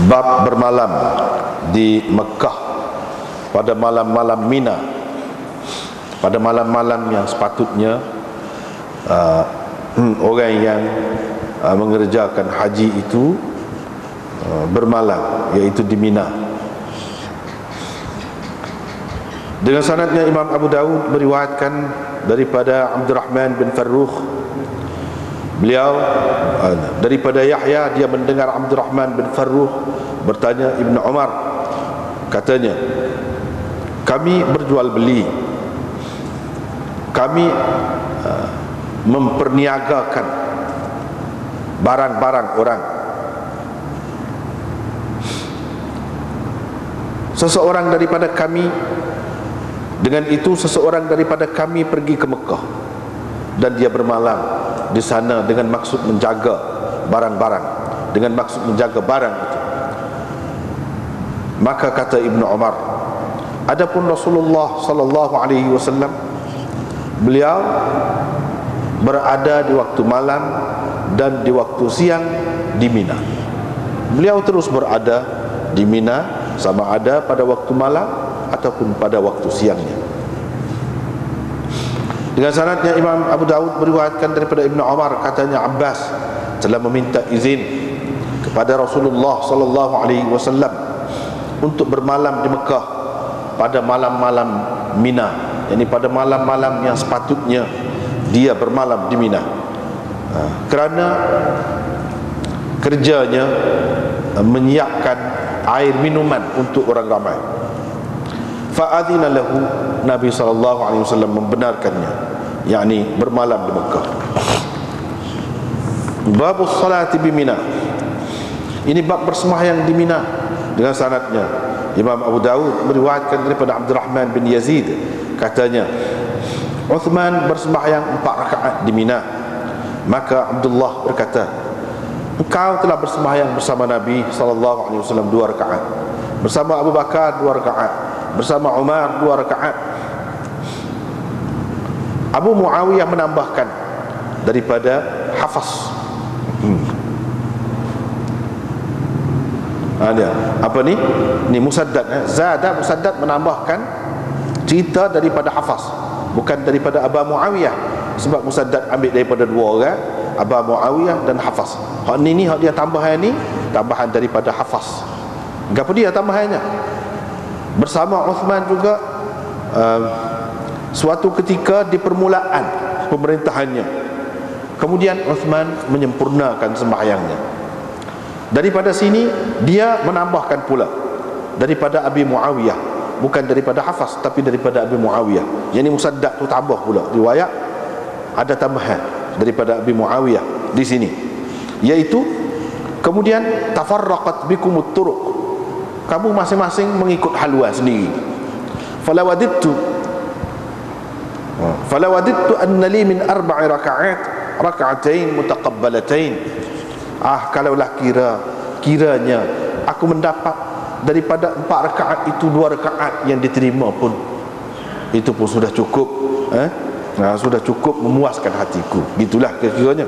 Bab bermalam di Mekah pada malam-malam Mina, pada malam-malam yang sepatutnya orang yang mengerjakan haji itu bermalam, iaitu di Mina. Dengan sanadnya Imam Abu Dawud meriwayatkan daripada Abdurrahman bin Farrukh, beliau daripada Yahya, dia mendengar Abdurrahman bin Farrukh bertanya Ibnu Umar, katanya, kami berjual beli, kami memperniagakan barang-barang orang. Seseorang daripada kami, dengan itu seseorang daripada kami pergi ke Mekah dan dia bermalam di sana dengan maksud menjaga barang-barang, dengan maksud menjaga barang itu. Maka kata Ibnu Umar, adapun Rasulullah sallallahu alaihi wasallam, beliau berada di waktu malam dan di waktu siang di Mina. Beliau terus berada di Mina, sama ada pada waktu malam ataupun pada waktu siangnya. Dengan sanadnya Imam Abu Dawud meriwayatkan daripada Ibnu Umar, katanya Abbas telah meminta izin kepada Rasulullah sallallahu alaihi wasallam untuk bermalam di Mekah pada malam-malam Mina, yakni pada malam-malam yang sepatutnya dia bermalam di Mina, kerana kerjanya menyiapkan air minuman untuk orang ramai. Fa'adhina lahu, Nabi SAW membenarkannya, yakni bermalam di Mekah. Babus salati bi Mina, ini bab bersembahyang di Mina. Dengan sanadnya Imam Abu Dawud meriwayatkan daripada Abdurrahman bin Yazid, katanya Uthman bersembahyang 4 rakaat di Mina. Maka Abdullah berkata, engkau telah bersembahyang bersama Nabi SAW 2 rakaat, bersama Abu Bakar 2 rakaat, bersama Umar 2 rakaat. Abu Muawiyah menambahkan daripada Hafaz. Dia apa ni? Ni Musaddad, Zada Musaddad menambahkan cerita daripada Hafaz, bukan daripada Abu Muawiyah. Sebab Musaddad ambil daripada 2 orang, Abu Muawiyah dan Hafaz. Hak ni hak dia tambahan ni, tambahan daripada Hafaz. Gapo dia tambahannya? Bersama Uthman juga, suatu ketika di permulaan pemerintahannya, kemudian Uthman menyempurnakan sembahyangnya. Daripada sini dia menambahkan pula daripada Abi Muawiyah, bukan daripada Hafaz tapi daripada Abi Muawiyah. Yang ni Musaddad tu tambah pula riwayat, ada tambahan daripada Abi Muawiyah di sini, iaitu kemudian tafarraqat bikumut turuq, kamu masing-masing mengikut haluan sendiri. Falawadittu anna li min 4 raka'at raka'atain mutaqabbalatain. Kalaulah kiranya aku mendapat daripada 4 rakaat itu 2 rakaat yang diterima pun, itu pun sudah cukup, sudah cukup memuaskan hatiku. Gitulah kira-kiranya.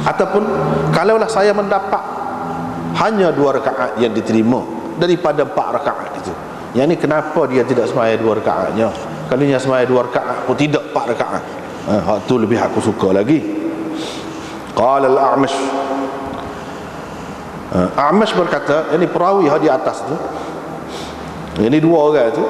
Ataupun kalaulah saya mendapat hanya 2 rakaat yang diterima daripada 4 rakaat itu, yang ni kenapa dia tidak sembahyang 2 rakaatnya? Kalau dia sembahyang 2 rakaat pun tidak 4 rakaat, hak tu lebih aku suka lagi. Qala al-A'mash, A'mash berkata, ini perawi di atas tu, ini 2 orang tu,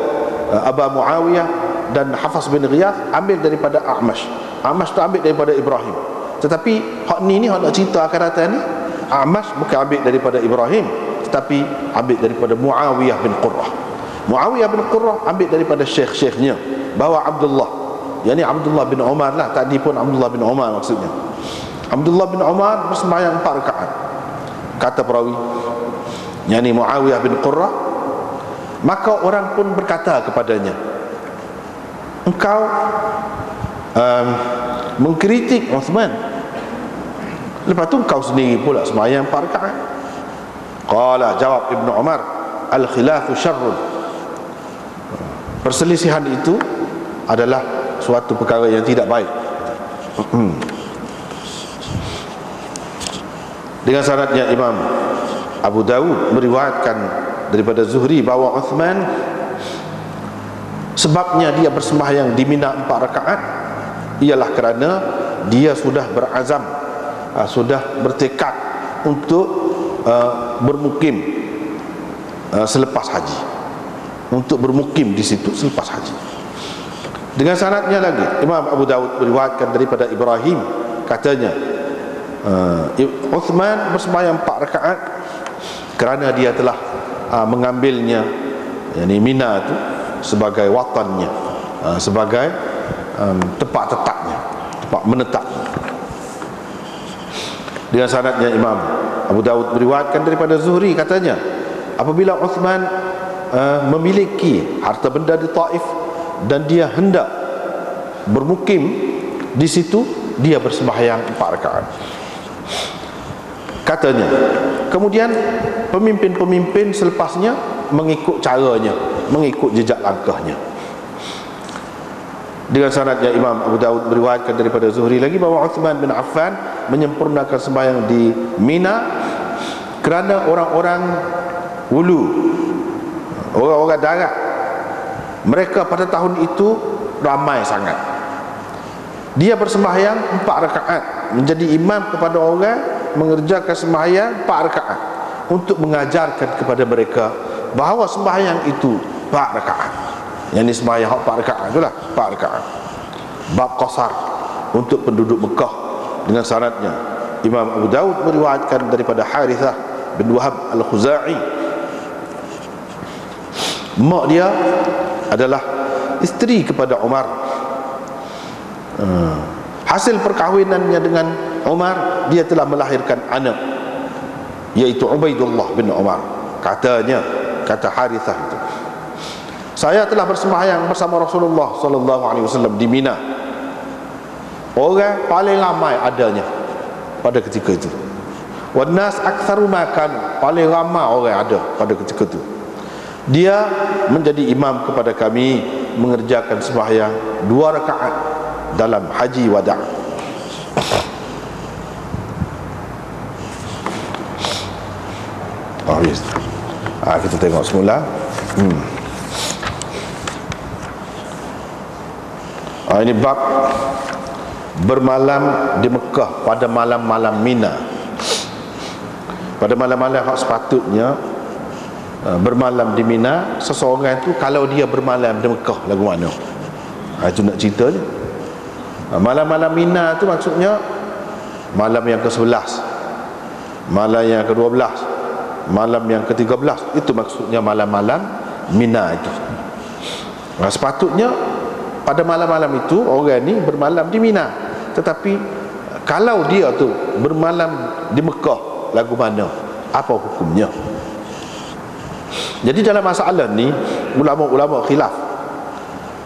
Abu Muawiyah dan Hafaz bin Ghiyath, ambil daripada A'mash. A'mash tu ambil daripada Ibrahim. Tetapi hak ni hak nak cerita akan datang ni, A'mash bukan ambil daripada Ibrahim, tetapi ambil daripada Muawiyah bin Qurrah. Muawiyah bin Qurrah ambil daripada syekh-syekhnya, bahawa Abdullah, yakni Abdullah bin Umar lah, tadi pun Abdullah bin Umar maksudnya. Abdullah bin Umar bersembahyang 4 rakaat. Kata perawi, yakni Muawiyah bin Qurrah, maka orang pun berkata kepadanya, engkau mengkritik Uthman, lepas tu engkau sendiri pula sembahyang 4 rakaat. Qala, jawab Ibnu Umar, al-khilafu syarrun, perselisihan itu adalah suatu perkara yang tidak baik. Dengan sanadnya Imam Abu Dawud meriwayatkan daripada Zuhri bahawa Uthman sebabnya dia bersembahyang di Mina 4 rakaat ialah kerana dia sudah berazam, sudah bertekad untuk bermukim selepas haji, untuk bermukim di situ selepas haji. Dengan sanadnya lagi, Imam Abu Dawud meriwayatkan daripada Ibrahim, katanya Uthman bersembahyang 4 rakaat kerana dia telah mengambilnya, yakni Mina itu sebagai watannya, sebagai tempat tetapnya, tempat menetap. Dengan sanadnya Imam Abu Dawud meriwayatkan daripada Zuhri, katanya apabila Uthman memiliki harta benda di Taif dan dia hendak bermukim di situ, dia bersembahyang 4 rakaat. Katanya kemudian pemimpin-pemimpin selepasnya mengikut caranya, mengikut jejak langkahnya. Dengan sanadnya Imam Abu Dawud meriwayatkan daripada Zuhri lagi bahawa Uthman bin Affan menyempurnakan sembahyang di Mina kerana orang-orang Wulu, orang-orang darat, mereka pada tahun itu ramai sangat. Dia bersembahyang 4 rakaat, menjadi imam kepada orang, mengerjakan sembahyang 4 rakaat untuk mengajarkan kepada mereka bahawa sembahyang itu 4 rakaat. Yang ni sembahyang 4 rakaat itulah 4 rakaat. Bab qasar untuk penduduk Mekah. Dengan sanadnya Imam Abu Dawud meriwayatkan daripada Harithah bin Wahab Al-Khuzai, mak dia adalah isteri kepada Umar. Hasil perkahwinannya dengan Umar, dia telah melahirkan anak, iaitu Ubaidullah bin Umar. Katanya, kata Harithah itu, saya telah bersembahyang bersama Rasulullah sallallahu alaihi wasallam di Mina. Orang paling ramai adanya pada ketika itu. Wan nas aktsaru makan, paling ramai orang ada pada ketika itu. Dia menjadi imam kepada kami, mengerjakan sembahyang 2 rakaat dalam haji wada'. Yes. Kita tengok semula. Ini bab bermalam di Mekah pada malam-malam Mina. Pada malam-malam hak sepatutnya bermalam di Mina, seseorang itu kalau dia bermalam di Mekah lagu mana? Itu nak cerita je. Malam-malam Mina itu maksudnya malam yang ke-11, malam yang ke-12, malam yang ke-13. Itu maksudnya malam-malam Mina itu. Sepatutnya pada malam-malam itu orang ni bermalam di Mina. Tetapi kalau dia tu bermalam di Mekah lagu mana? Apa hukumnya? Jadi dalam masalah ni ulama-ulama khilaf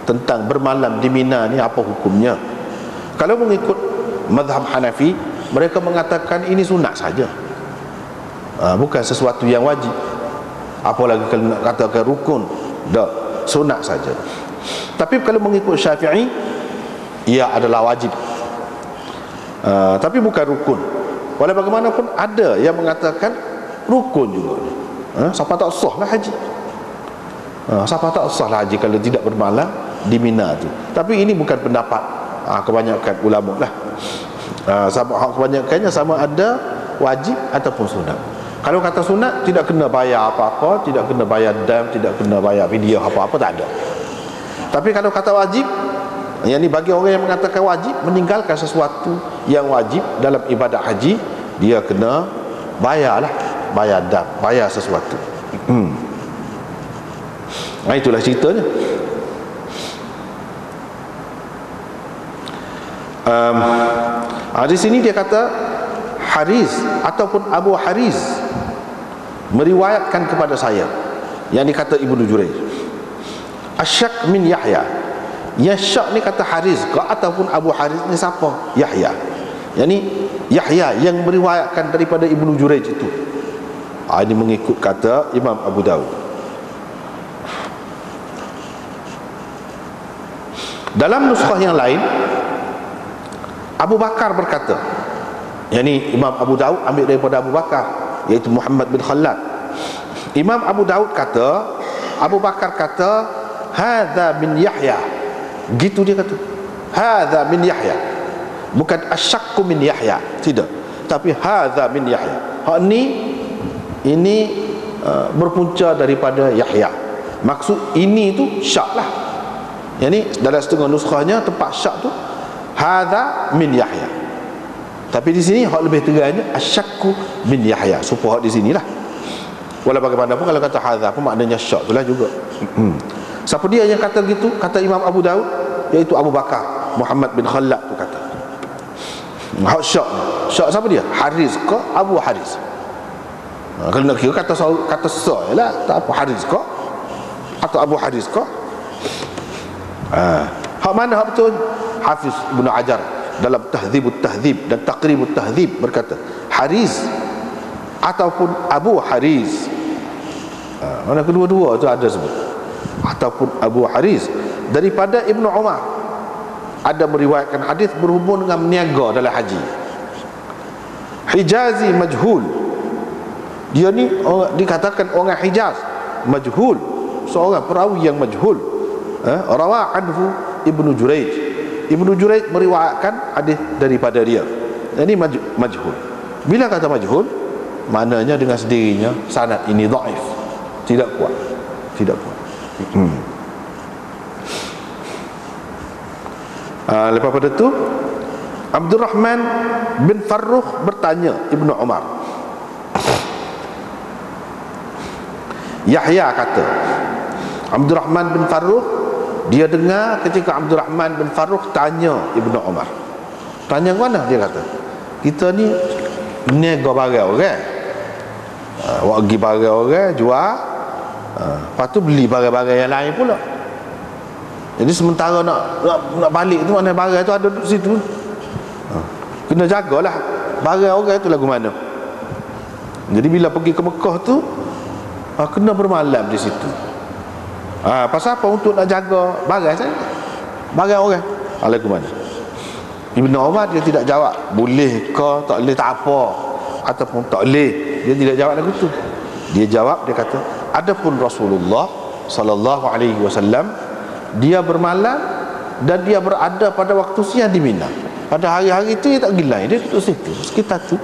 tentang bermalam di Mina ni apa hukumnya. Kalau mengikut mazhab Hanafi, mereka mengatakan ini sunat saja, bukan sesuatu yang wajib. Apalagi kalau nak katakan rukun, dah sunat saja. Tapi kalau mengikut Syafi'i, ia adalah wajib, tapi bukan rukun. Walau bagaimanapun ada yang mengatakan rukun juga. Siapa tak sah lah haji, siapa tak sah lah haji kalau tidak bermalam di Mina tu. Tapi ini bukan pendapat kebanyakan ulama lah. Kebanyakannya sama ada wajib ataupun sunat. Kalau kata sunat, tidak kena bayar apa-apa, tidak kena bayar dam, tidak kena bayar fidyah apa-apa, tak ada. Tapi kalau kata wajib, yang ni bagi orang yang mengatakan wajib, meninggalkan sesuatu yang wajib dalam ibadat haji, dia kena bayar lah, bayar dam, bayar sesuatu. Itulah ceritanya. Di sini dia kata Haris ataupun Abu Haris meriwayatkan kepada saya, yang dikata Ibnu Jurayj, Asyak min Yahya. Yang syak ni kata Haris ke ataupun Abu Haris ni siapa? Yahya. Yang ni Yahya yang meriwayatkan daripada Ibnu Jurayj itu. Ini mengikut kata Imam Abu Dawud. Dalam nuskah yang lain, Abu Bakar berkata, yang ni Imam Abu Dawud ambil daripada Abu Bakar, iaitu Muhammad bin Khallad. Imam Abu Daud kata, Abu Bakar kata, hadza min Yahya. Gitu dia kata. Hadza min Yahya. Bukan asyakku min Yahya, tidak. Tapi hadza min Yahya. Hak ini berpunca daripada Yahya. Maksud ini tu syak lah. Yang ni dalam setengah nuskhahnya tempat syak tu hadza min Yahya. Tapi di sini hak lebih terangnya asyakku min Yahya. Supaya hak di sinilah. Walau bagaimanapun kalau kata hadza pun maknanya syak itulah juga. Siapa dia yang kata gitu? Kata Imam Abu Daud, iaitu Abu Bakar Muhammad bin Khallad tu kata. Hak syak. Syak siapa dia? Haris ke Abu Haris? Kalau nak kira kata sa lah, tak apa Haris ke atau Abu Haris ke? Hak mana hak betul? Hafiz Ibn Hajar dalam Tahdzibut Tahdzib dan Taqribut Tahdzib berkata Haris ataupun Abu Haris. Mana kedua-dua tu ada sebut, ataupun Abu Haris. Daripada Ibnu Umar ada meriwayatkan hadis berhubung dengan meniaga dalam haji. Hijazi majhul, dia ni dikatakan orang Hijaz, majhul, seorang perawi yang majhul. Rawa anhu Ibnu Jurayj. Ibnu Jurayj meriwayatkan hadis daripada dia. Ini majhul. Bila kata majhul, maknanya dengan sendirinya sanad ini dhaif, tidak kuat, tidak kuat. Lepas pada tu Abdul Rahman bin Farrukh bertanya Ibnu Umar. Yahya kata, Abdul Rahman bin Farrukh, dia dengar ketika Abdul Rahman bin Farrukh tanya Ibnu Umar. Tanya mana? Dia kata, kita ni niaga barang orang, awak pergi barang orang jual, lepas tu beli barang-barang yang lain pula. Jadi sementara nak balik tu, mana barang tu ada duduk situ, kena jagalah barang orang tu lagu mana. Jadi bila pergi ke Mekah tu, kena bermalam di situ. Pasal apa? Untuk nak jaga barang saya, barang orang lagu mana. Ibnu Umar dia tidak jawab boleh ke tak boleh, tak apa, ataupun tak boleh. Dia tidak jawab lagu tu. Dia jawab, dia kata, adapun Rasulullah sallallahu alaihi wasallam, dia bermalam dan dia berada pada waktu siang di Mina. Pada hari-hari itu dia tak pergi lain, dia duduk situ sekitar tu.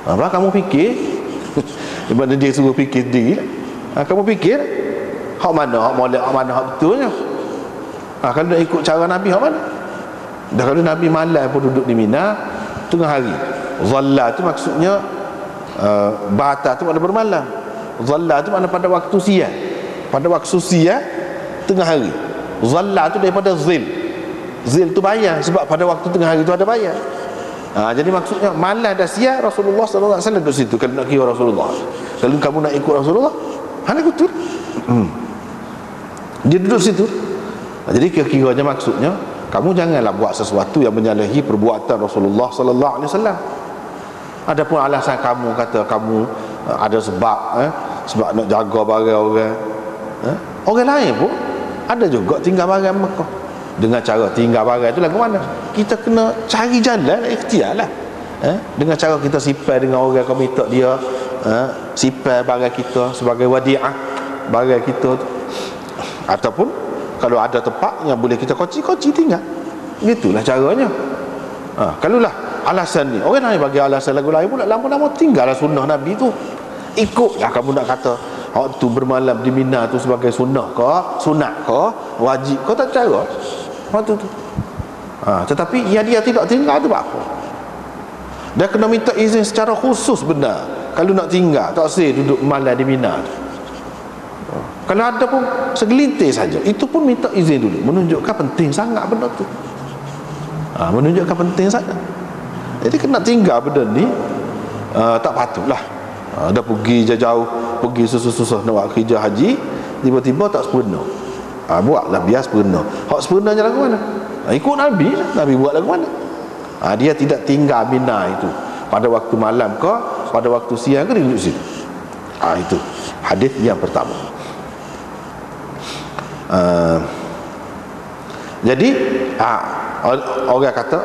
Apa kamu fikir? Mana dia suruh fikir sendiri lah. Kamu fikir hak mana, hak molek, hak mana hak betulnya. Kalau nak ikut cara Nabi, hak mana? Dah kalau Nabi malam pun duduk di Mina tengah hari. Zalla tu maksudnya bata tu makna bermalam. Zalla tu makna pada waktu siang. Pada waktu siang tengah hari. Zalla tu daripada zil. Zil tu bayar, sebab pada waktu tengah hari tu ada bayar. Jadi maksudnya malam dan siang Rasulullah sallallahu alaihi wasallam duduk situ. Kalau nak kira Rasulullah, kalau kamu nak ikut Rasulullah, mana betul? Dia duduk situ. Jadi kira-kiranya maksudnya kamu janganlah buat sesuatu yang menyalahi perbuatan Rasulullah sallallahu alaihi wasallam. Adapun alasan kamu kata kamu ada sebab sebab nak jaga barang orang, orang lain pun ada juga tinggal barang Mekah. Dengan cara tinggal barang itu lagu mana? Kita kena cari jalan, ikhtiar lah. Dengan cara kita simpan dengan orang, kau minta dia simpan barang kita sebagai wadi'ah barang kita tu. Ataupun kalau ada tempat yang boleh kita koci tinggal. Gitulah caranya. Kalau lah alasan ni, orang lain bagi alasan lagu lain pula, lama-lama tinggallah sunnah Nabi tu. Ikutlah kamu nak kata hak tu bermalam di Mina tu sebagai sunnah ke, sunat ke, wajib ke, tak cara waktu tu. Tetapi yang dia tidak tinggal tu apa? Dia kena minta izin secara khusus benar. Kalau nak tinggal, tak sih duduk malam di Mina tu. Kalau ada pun segelintir saja, itu pun minta izin dulu. Menunjukkan penting sangat benda tu. Menunjukkan penting sangat. Jadi kena tinggal benda ni tak patutlah. Dah pergi jauh, pergi susah-susah nak buat kerja haji, tiba-tiba tak sempurna. Buatlah biar sempurna. Hak sempurnanya lagu mana? Ikut Nabi lah. Nabi buat lagu mana? Dia tidak tinggal Mina itu pada waktu malam ke, pada waktu siang ke, dia duduk situ. Itu hadis yang pertama. Jadi orang kata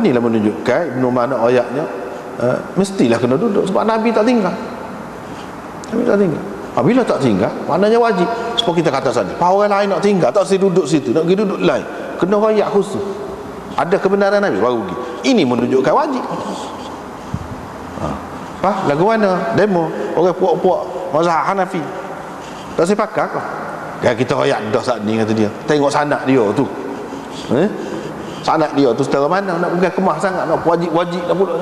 inilah menunjukkan Ibnu Umar ayatnya mestilah kena duduk sebab Nabi tak tinggal. Nabi tak tinggal. Bila tak tinggal, maknanya wajib. Seperti kita kata tadi, orang lain nak tinggal, tak mesti duduk situ, nak pergi duduk lain, kena rakyat khusus. Ada kebenaran Nabi baru pergi. Ini menunjukkan wajib. Lagu mana? Demo orang puak-puak mazhab Hanafi tak sepakat kau. Ya, kita rakyat dah saat ni, kata dia. Tengok sanak dia tu. Sanak dia tu setara mana, nak pegang kemah sangat, nak wajib-wajib dah pula.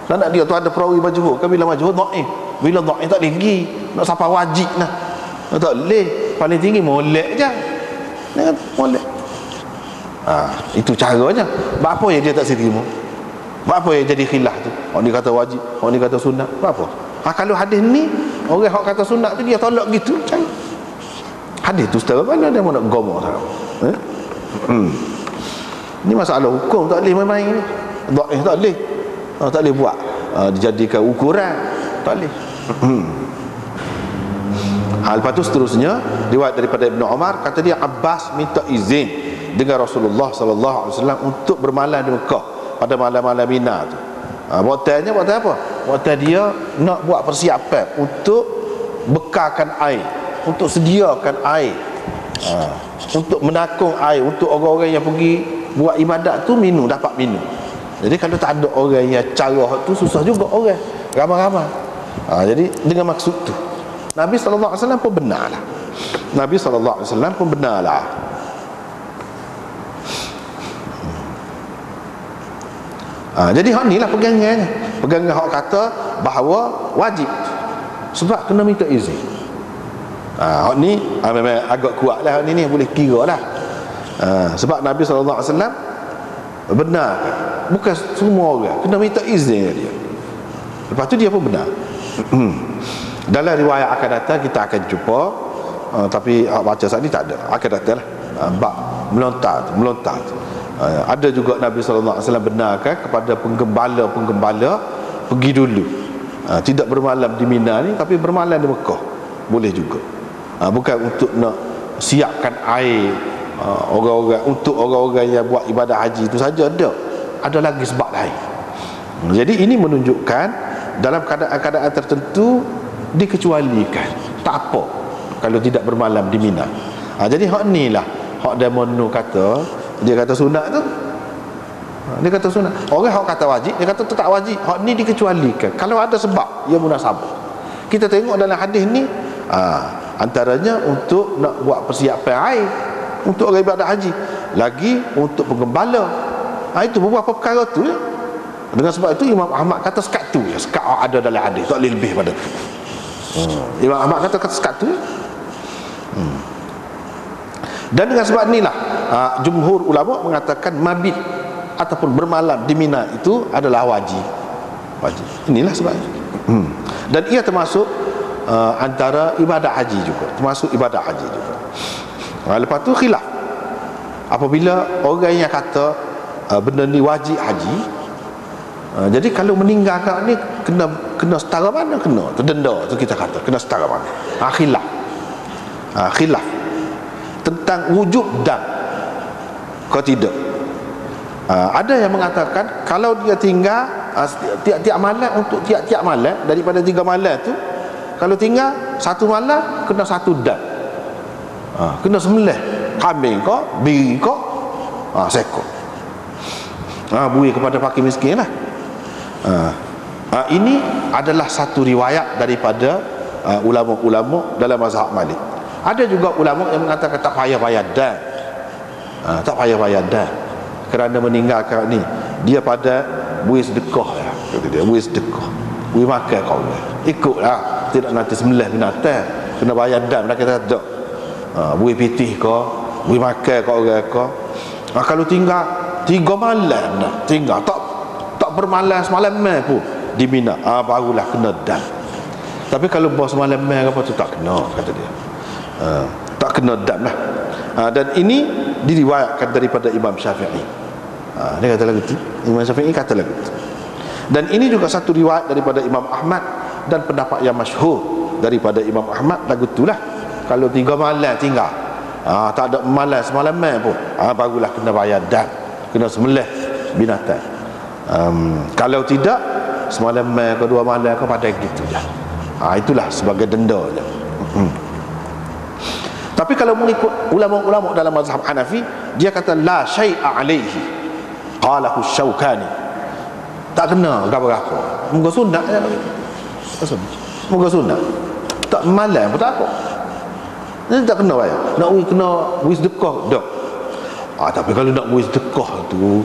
Sanak dia tu ada perawi majhul, kan bila majhul dhaif. Bila dhaif tak boleh pergi, nak sampai wajib nah. Tak boleh, paling tinggi molek je. Jangan molek. Itu caranya. Apa yang dia tak terima? Apa yang jadi khilaf tu? Orang ni kata wajib, orang ni kata sunat. Apa? Kalau hadis ni, orang yang kata sunat tu dia tolak gitu, macam hadis tu setara mana dia nak gomor tak? Ini masalah hukum, tak boleh main-main ni. Dhaif tak boleh. Tak boleh buat dijadikan ukuran, tak boleh. Lepas tu seterusnya riwayat daripada Ibnu Umar, kata dia Abbas minta izin dengan Rasulullah sallallahu alaihi wasallam untuk bermalam di Mekah pada malam-malam Mina tu. Buatannya buat apa? Buatan dia nak buat persiapan untuk bekalkan air, untuk sediakan air, untuk menakung air untuk orang-orang yang pergi buat ibadat tu minum, dapat minum. Jadi kalau tak ada orang yang carah tu, susah juga orang ramai-ramai. Jadi dengan maksud tu Nabi SAW pun benarlah. Nabi SAW pun benarlah. Jadi hak ni lah pegangannya. Pegangan hak kata bahawa wajib, sebab kena minta izin. Hak ni memang agak kuat lah. Hak ni boleh kira lah. Sebab Nabi SAW benar, bukan semua orang kena minta izin dia. Lepas tu dia pun benar. Dalam riwayat akan datang kita akan jumpa, tapi baca saat ni tak ada. Akan datang lah bab melontar. Ada juga Nabi SAW benarkan kepada penggembala pergi dulu, tidak bermalam di Mina ni, tapi bermalam di Mekah boleh juga. Bukan untuk nak siapkan air orang-orang, untuk orang-orang yang buat ibadah haji itu saja, ada lagi sebab lain. Jadi ini menunjukkan dalam keadaan-keadaan tertentu dikecualikan, tak apa kalau tidak bermalam di Mina. Jadi hak ni lah hak Damono kata, dia kata sunat tu, dia kata sunat. Orang hak kata wajib, dia kata tu tak wajib. Hak ni dikecualikan kalau ada sebab yang munasabah. Kita tengok dalam hadis ni, antaranya untuk nak buat persiapan air untuk orang ibadah haji, lagi untuk penggembala. Itu beberapa perkara tu ya. Dengan sebab itu Imam Ahmad kata sekat tu ya, sekat ada dalam hadis, tak boleh lebih pada tu. Imam Ahmad kata sekat tu ya. Dan dengan sebab inilah jumhur ulama mengatakan mabit ataupun bermalam di Mina itu adalah wajib. Inilah sebabnya. Dan ia termasuk antara ibadah haji juga, termasuk ibadah haji juga. Lepas tu khilaf, apabila orang yang kata benda ni wajib haji, jadi kalau meninggalkan ni kena setara mana, kena tu denda tu, kita kata kena setara mana. Khilaf tentang wujub dam kau tidak. Ada yang mengatakan kalau dia tinggal tiap-tiap malam, untuk tiap-tiap malam daripada 3 malam tu, kalau tinggal 1 malam kena 1 dam. Kena sembelih kambing kau, biri kau, seekor. Bui kepada fakir miskin lah. Ini adalah satu riwayat daripada ulama-ulama dalam mazhab Malik. Ada juga ulama yang mengatakan tak payah bayar dan tak payah bayar dan, kerana meninggalkan ni dia pada bui sedekah lah, kata dia, bui sedekah, bui makan kau ikutlah, tidak nanti sembelih binatang kena bayar dan. Mereka kata tak, bui pitih kau, bui makan kau orang kau. Kalau tinggal 3 malam dah, tinggal tak bermalam semalam pun di Mina, barulah kena dan. Tapi kalau bos semalam apa tu tak kena, kata dia. Tak kena dam lah. Dan ini diriwayatkan daripada Imam Syafi'i. Dia kata lagu tu, Imam Syafi'i kata lagu tu. Dan ini juga satu riwayat daripada Imam Ahmad, dan pendapat yang masyhur daripada Imam Ahmad lagu tu lah. Kalau 3 malam tinggal, tak ada malam semalam pun, barulah kena bayar dan, kena sembelih binatang. Kalau tidak, semalam ke 2 malam ke pada gitu je. Itulah sebagai denda je. Tapi kalau mengikut ulama-ulama dalam mazhab Hanafi, dia kata la syai'a alaihi, qalahu Syaukani, tak kena apa-apa. Muka sunat je, muka sunat, tak malam pun tak apa. Ini tak kena bayar. Nak kena wis sedekah dak. Tapi kalau nak wis sedekah tu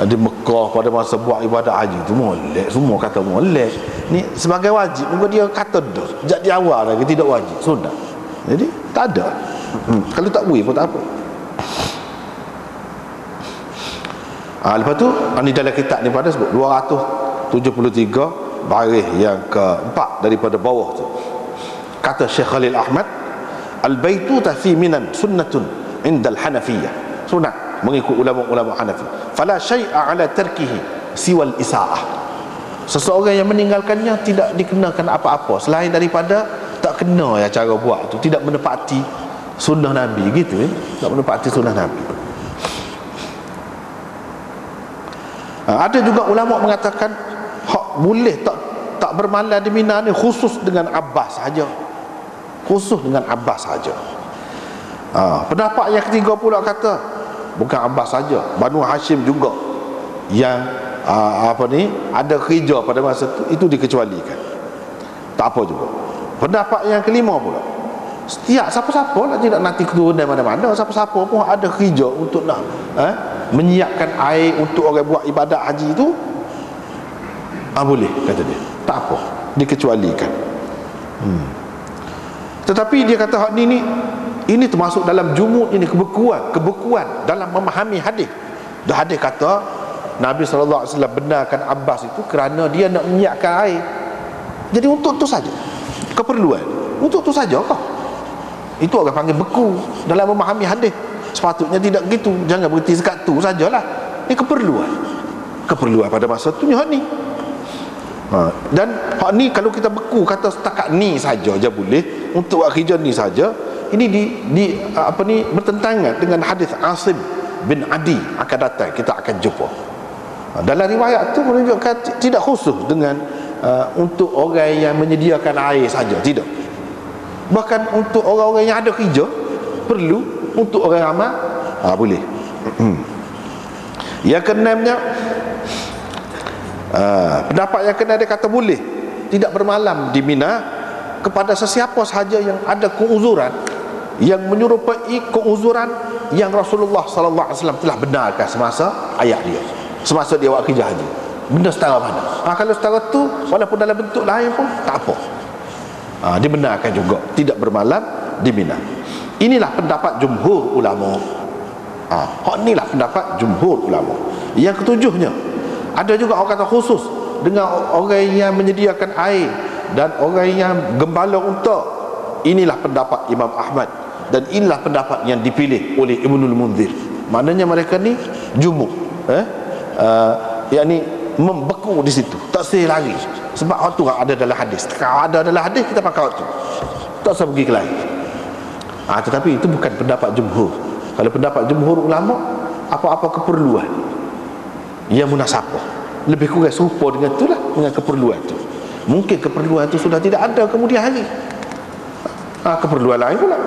di Mekah pada masa buat ibadat haji tu molek, semua kata molek. Ni sebagai wajib, muka dia kata dah sejak di awal lagi tidak wajib, sunat. Jadi tak ada. Kalau tak boleh pun tak apa. Lepas tu ni dalam kitab ni pada sebut 273 baris yang keempat daripada bawah tu. Kata Syekh Khalil Ahmad, al-baituta fi minan sunnatun indal Hanafiyah. Sunat mengikut ulama-ulama Hanafi. Fala syai'a ala tarkihi siwal isaah. Seseorang yang meninggalkannya tidak dikenakan apa-apa selain daripada tak kena ya cara buat tu, tidak menepati sunnah Nabi gitu tak menepati sunnah Nabi. Ada juga ulama mengatakan hak boleh tak bermalam di Mina ni khusus dengan Abbas saja, khusus dengan Abbas saja. Pendapat yang ketiga pula kata bukan Abbas saja, Banu Hashim juga yang ada kerja pada masa itu dikecualikan, tak apa juga. Pendapat yang kelima pula, setiap siapa-siapa lah tidak nanti keturunan mana-mana, siapa-siapa pun ada kerja untuk nak menyiapkan air untuk orang buat ibadat haji tu, boleh kata dia, tak apa, dikecualikan. Tetapi dia kata hak ni ini termasuk dalam jumud, ini kebekuan dalam memahami hadis. Dah hadis kata Nabi SAW benarkan Abbas itu kerana dia nak menyiapkan air. Jadi untuk tu saja keperluan, untuk tu saja kah? Itu orang panggil beku dalam memahami hadis. Sepatutnya tidak gitu, jangan berhenti sekat tu sajalah. Ini keperluan pada masa tu hak ni. Dan hak ni kalau kita beku kata setakat ni saja je boleh untuk buat kerja ni saja, ini bertentangan dengan hadis Asim bin Adi akan datang, kita akan jumpa. Dalam riwayat tu menunjukkan tidak khusus dengan untuk orang yang menyediakan air saja, tidak. Bahkan untuk orang-orang yang ada kerja perlu, untuk orang ramai boleh. Yang keenamnya, pendapat yang keenam dia kata boleh tidak bermalam di Mina kepada sesiapa sahaja yang ada keuzuran yang menyerupai keuzuran yang Rasulullah SAW telah benarkan semasa ayat dia, semasa dia buat kerja haji. Benda setara mana? Kalau setara tu walaupun dalam bentuk lain pun tak apa, dibenarkan juga tidak bermalam di Mina. Inilah pendapat jumhur ulama. Inilah pendapat jumhur ulama. Yang ketujuhnya, ada juga orang kata khusus dengan orang yang menyediakan air dan orang yang gembala unta. Inilah pendapat Imam Ahmad dan inilah pendapat yang dipilih oleh Ibnul Munzir. Maknanya mereka ni jumhur, yakni membeku di situ, tak boleh lari. Sebab waktu ada dalam hadis. Kalau ada dalam hadis kita pakai waktu, tak usah pergi ke lain. Tetapi itu bukan pendapat jumhur. Kalau pendapat jumhur ulama, apa-apa keperluan yang munasabah, lebih kurang serupa dengan itulah, dengan keperluan itu. Mungkin keperluan itu sudah tidak ada kemudian hari, keperluan lain pula.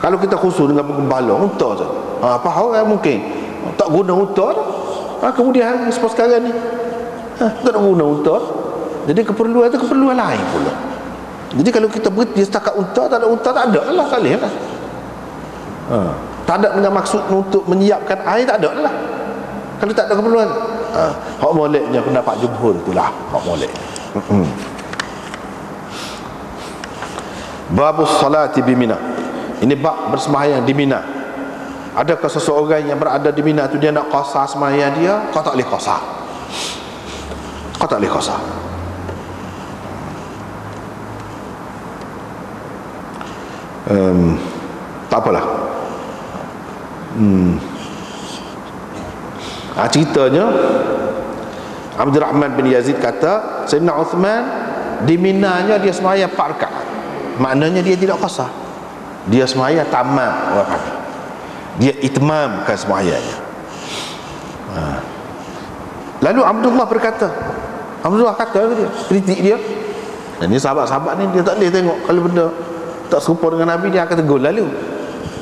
Kalau kita khusus dengan penggembala unta saja, apa orang mungkin tak guna unta dah. Kemudian hari seperti sekarang ni tak nak guna unta, jadi keperluan itu keperluan lain pula. Jadi kalau kita berhenti setakat unta, tak ada unta, tak ada lah kali lah. Tak ada dengan maksud untuk menyiapkan air, tak ada lah. Kalau tak ada keperluan, hak moleknya pendapat jumhur itulah hak molek. Babus salati bi Mina. Ini bab bersembahyang di Mina. Adakah seseorang yang berada di Mina tu dia nak qasar sembahyang dia? Kau tak boleh qasar. Kau tak boleh qasar. Tak apalah. Ceritanya Abdul Rahman bin Yazid kata Sayyidina Uthman di Minanya dia sembahyang 4 rakaat. Maknanya dia tidak qasar, dia sembahyang tamam orang panggil, dia itmamkan sembahyangnya. Lalu Abdullah berkata, Abdullah kata dia, kritik dia. Dan ni sahabat-sahabat ni dia tak boleh tengok kalau benda tak serupa dengan Nabi, dia akan tegur lalu.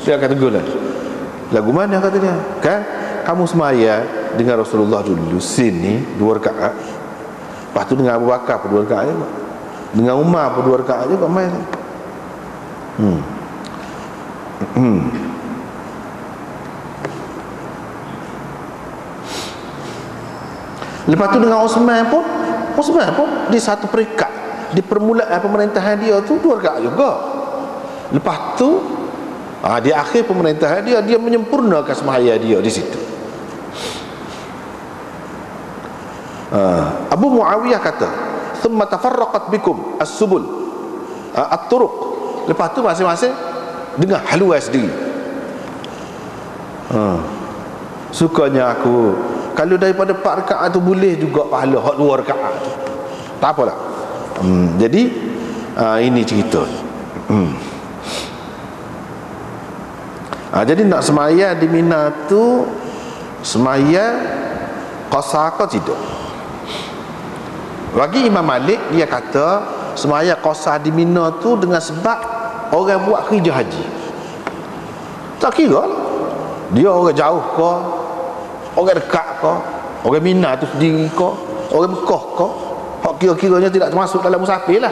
Dia akan tegur lalu. Lagu mana kata dia? Kan kamu semaya dengan Rasulullah dulu sini 2 rakaat. Lepas tu dengan Abu Bakar pun 2 rakaat juga. Dengan Umar pun 2 rakaat juga main. Lepas tu dengan Osman pun di satu peringkat, di permulaan pemerintahan dia tu 2 rakaat juga. Lepas tu di akhir pemerintahan dia menyempurnakan sembahyang dia di situ. Abu Muawiyah kata, "Thumma tafarraqat bikum as-subul at-turuq." Lepas tu masing-masing dengan haluan sendiri. Sukanya aku kalau daripada 4 rakaat tu boleh juga pahala hak 2 rakaat tu. Tak apalah. Jadi ini cerita. Jadi nak semaya di Mina tu semaya qasar ke tidak? Bagi Imam Malik, dia kata semaya qasar di Mina tu dengan sebab orang buat kerja haji. Tak kira lah dia orang jauh ke, orang dekat ke, orang Mina tu sendiri ke, orang Mekah ke, hak kira-kiranya tidak termasuk dalam musafir lah,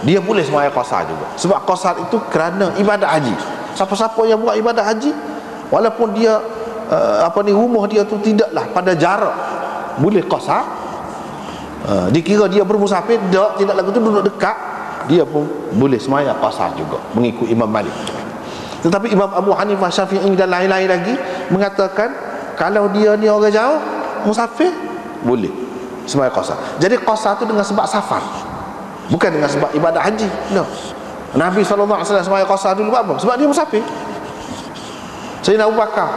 dia boleh semaya qasar juga. Sebab qasar itu kerana ibadat haji. Siapa-siapa yang buat ibadat haji, walaupun dia rumah dia tu tidaklah pada jarak, boleh qasar. Dikira dia bermusafir, tidak lagu tu duduk dekat, dia pun boleh semaya qasar juga mengikut Imam Malik. Tetapi Imam Abu Hanifah, Syafi'i dan lain-lain lagi mengatakan kalau dia ni orang jauh, musafir, boleh semaya qasar. Jadi qasar tu dengan sebab safar, bukan dengan sebab ibadat haji. No. Nabi SAW semaya qasar dulu apa? Sebab dia musafir. Sayyidina Abu Bakar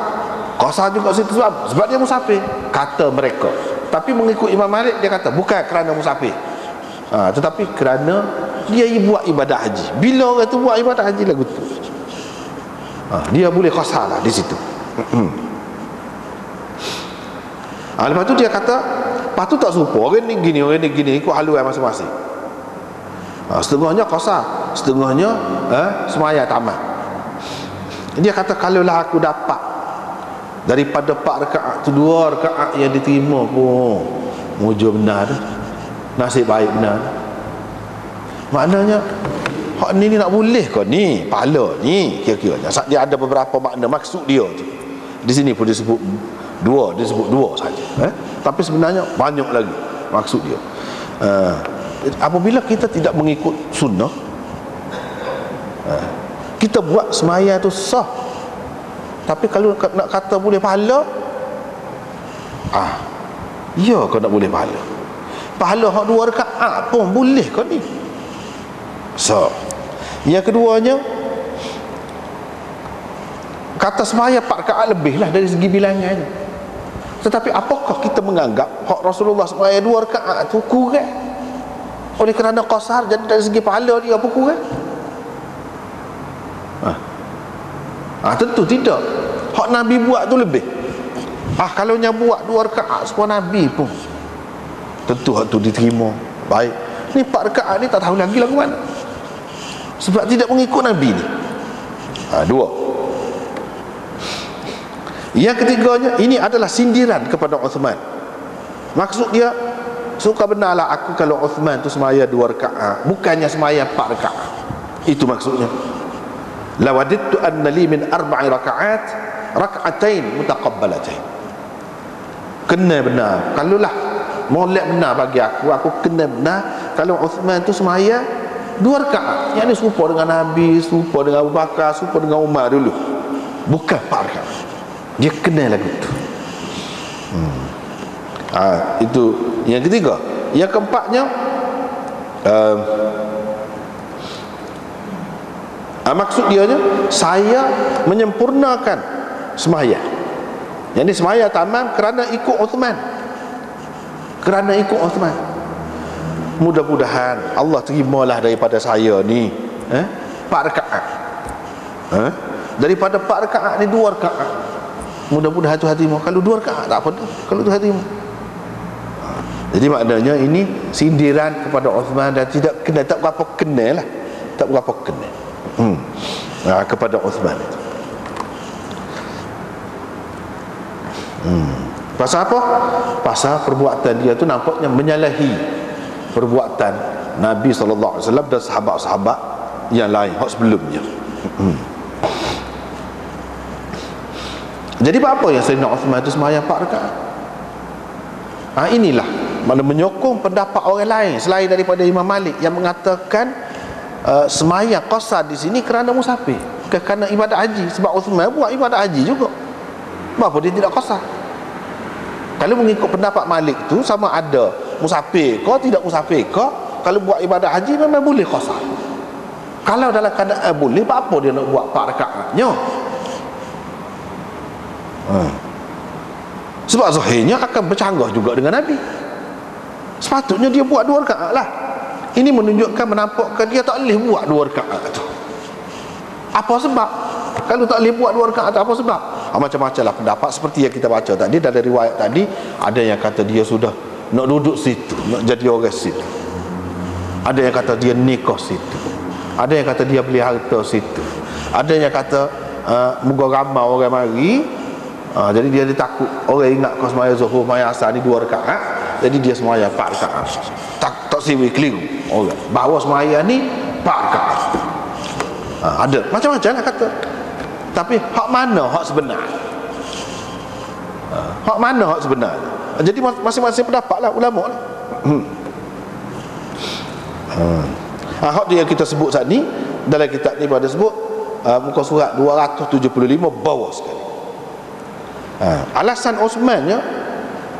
qasar juga situ sebab dia musafir, kata mereka. Tapi mengikut Imam Malik, dia kata bukan kerana musafir, tetapi kerana dia buat ibadat haji. Bila orang tu buat ibadat haji lagu tu, dia boleh qasar lah di situ. Lepas tu dia kata, lepas tu tak serupa, orang ni gini, orang ni gini, ikut haluan masing-masing. Setengahnya qasar, setengahnya semaya tamat. Dia kata kalaulah aku dapat daripada 4 rakaat tu 2 rakaat yang diterima pun mujur benar tu, nasib baik benar. Maknanya hak ni nak boleh ke ni pahala ni, kira-kiranya dia ada beberapa makna maksud dia tu. Di sini pun disebut 2 saja, tapi sebenarnya banyak lagi maksud dia. Apabila kita tidak mengikut sunnah, kita buat semaya tu sah, tapi kalau nak kata boleh pahala, ya kau nak boleh pahala hak 2 rakaat pun boleh kau ni. So yang keduanya, kata semaya 4 rakaat lebih lah dari segi bilangannya. Tetapi apakah kita menganggap hak Rasulullah semaya 2 rakaat tu kurang oleh kerana qasar, jadi dari segi pahala dia apa kurang? Tentu tidak. Hak Nabi buat tu lebih. Kalau nya buat 2 rakaat semua Nabi pun tentu hak tu diterima. Baik. Ni 4 rakaat ni tak tahu lagi lagu mana. Sebab tidak mengikut Nabi ni. 2. Yang ketiganya, ini adalah sindiran kepada Uthman. Maksud dia, suka benarlah aku kalau Uthman tu semaya 2 rakaat, bukannya semaya 4 rakaat. Itu maksudnya. Lawadittu anna li min 4 rakaat rakaatain mutaqabbalatain. Kena benar, kalaulah molek benar bagi aku kena benar kalau Uthman tu semaya 2 rakaat. Yang ni serupa dengan Nabi, serupa dengan Abu Bakar, serupa dengan Umar dulu, bukan 4 rakaat. Dia kena lagu tu. Itu yang ketiga. Yang keempatnya, maksud dia saya menyempurnakan semaya. Yang ni semaya tamam kerana ikut Uthman. Mudah-mudahan Allah terimalah daripada saya ni 4 rakaat. Daripada 4 rakaat ni 2 rakaat, mudah-mudahan Tuhan terima. Kalau 2 rakaat tak apa dah, kalau Tuhan terima. Jadi maknanya ini sindiran kepada Uthman dan tak berapa kenal lah, tak berapa kenal kepada Uthman itu. Pasal apa? Pasal perbuatan dia tu nampaknya menyalahi perbuatan Nabi SAW dan sahabat-sahabat yang lain hak sebelumnya. Jadi apa yang Sayyidina Uthman itu sembahyang 4 rakaat? Inilah mana menyokong pendapat orang lain selain daripada Imam Malik yang mengatakan sembahyang qasar di sini kerana musafir, bukan kerana ibadat haji. Sebab Uthman buat ibadat haji juga. Kenapa dia tidak qasar? Kalau mengikut pendapat Malik tu, sama ada musafir ke tidak musafir ke, kalau buat ibadat haji memang boleh qasar. Kalau dalam keadaan boleh, apa dia nak buat 4 rakaatnya? Sebab zahirnya akan bercanggah juga dengan Nabi. Sepatutnya dia buat 2 rakaat lah. Ini menunjukkan, menampakkan dia tak boleh buat 2 rakaat tu. Apa sebab? Kalau tak boleh buat 2 rakaat tu, apa sebab? Macam-macam lah pendapat. Seperti yang kita baca tadi, dari riwayat tadi, ada yang kata dia sudah nak duduk situ, nak jadi orang situ. Ada yang kata dia nikah situ. Ada yang kata dia beli harta situ. Ada yang kata moga ramai orang mari, jadi dia takut orang ingat kau sembahyang zuhur, sembahyang asar ni 2 rakaat, jadi dia sembahyang 4 rakaat. Tak siwi keliru orang bahawa sembahyang ni 4 rakaat. Ada macam-macam lah kata. Tapi hak mana hak sebenar? Hak mana hak sebenar? Jadi masing-masing pendapat lah ulama lah. Hak dia yang kita sebut saat ni dalam kitab ni pada sebut muka surat 275 bawah sekali. Alasan Osman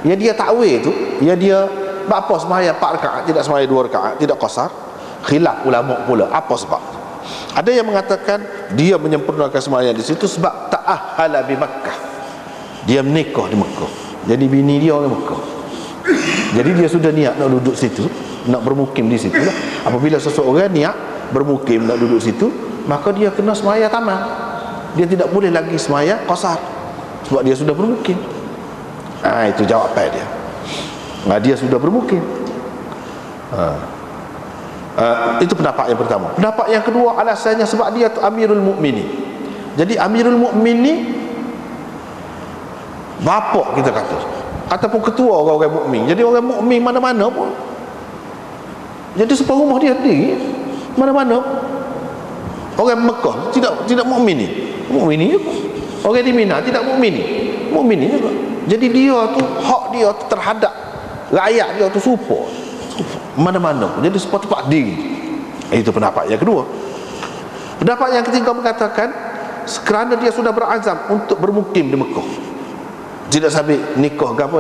yang dia takwil tu, yang dia apa sembahyang 4 rakaat, tidak sembahyang 2 rakaat, tidak qasar, khilaf ulama pula. Apa sebab? Ada yang mengatakan dia menyempurnakan sembahyang di situ sebab ta'ahhala bi Makkah. Dia menikah di Mekah. Jadi bini dia orang Mekah. Jadi dia sudah niat nak duduk situ, nak bermukim di situ lah. Apabila seseorang niat bermukim nak duduk situ, maka dia kena sembahyang tamam. Dia tidak boleh lagi sembahyang qasar sebab dia sudah bermukim. Itu jawapan dia. Dia sudah bermukim. Itu pendapat yang pertama. Pendapat yang kedua, alasannya sebab dia tu Amirul Mukminin. Jadi Amirul Mukmin ni bapa kita kata, ataupun ketua orang-orang mukmin. Jadi orang mukmin mana-mana pun. Jadi separuh rumah dia sendiri mana-mana. Orang Mekah tidak mukmin ni. Mukmin ni juga. Orang di Mina tidak mukmin ni. Mukmin ni juga. Jadi dia tu hak dia tu terhadap rakyat dia tu support mana-mana pun. Jadi support tempat diri. Itu pendapat yang kedua. Pendapat yang ketiga mengatakan kerana dia sudah berazam untuk bermukim di Mekah, tidak sampai nikah ke apa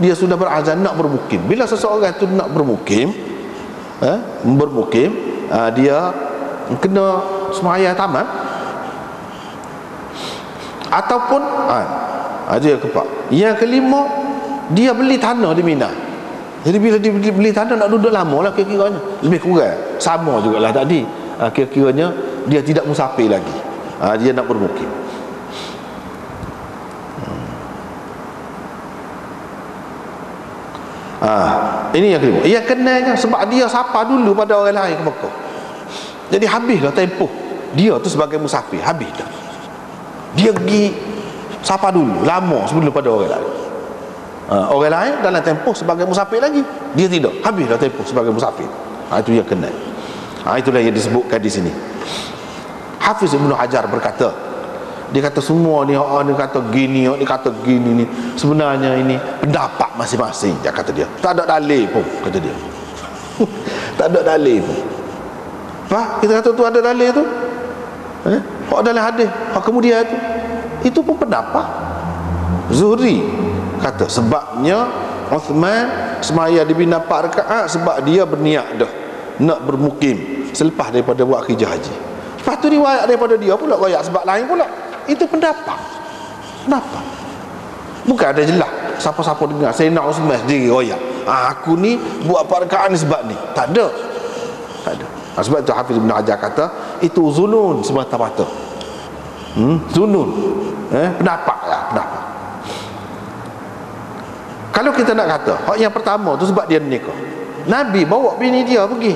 dia sudah berazam nak bermukim. Bila seseorang tu nak bermukim, dia kena sembahyang tamat, ataupun ada yang keempat. Yang kelima, dia beli tanah di Mina. Jadi bila dia beli tanah nak duduk lama lah kira-kiranya. Lebih kurang sama jugalah tadi. Kira-kiranya dia tidak musafir lagi. Dia nak bermukim. Ini yang kelima. Yang kenanya sebab dia sapa dulu pada orang lain ke Mekah. Jadi habislah tempoh dia tu sebagai musafir, habis dah. Dia pergi sapa dulu lama sebelum pada orang lain. Orang lain dalam tempoh sebagai musafir lagi, dia tidak, habislah tempoh sebagai musafir. Itu yang kena. Itulah yang disebutkan di sini. Hafiz Ibnu Hajar berkata, dia kata semua ni dia kata gini, dia kata gini ni, sebenarnya ini pendapat masing-masing. Dia kata dia tak ada dalil pun, kata dia. Tak ada dalil pun. Apa? Kita kata tu ada dalil tu? Hak dalam hadis, hak kemudian itu pun pendapat. Zuhri kata sebabnya Uthman semaya di Mina 4 rakaat sebab dia berniat dah nak bermukim selepas daripada buat hijrah haji. Lepas tu riwayat daripada dia pula royak sebab lain pula. Itu pendapat. Kenapa? Bukan ada jelas siapa-siapa dengar Sayyidina Uthman sendiri royak, aku ni buat 4 rakaat ni sebab ni. Tak ada. Tak ada. Sebab itu Hafiz Ibn Hajar kata itu zunun semata-mata. Zunun. Pendapat lah, pendapat. Kalau kita nak kata hak yang pertama tu sebab dia nikah, Nabi bawa bini dia pergi,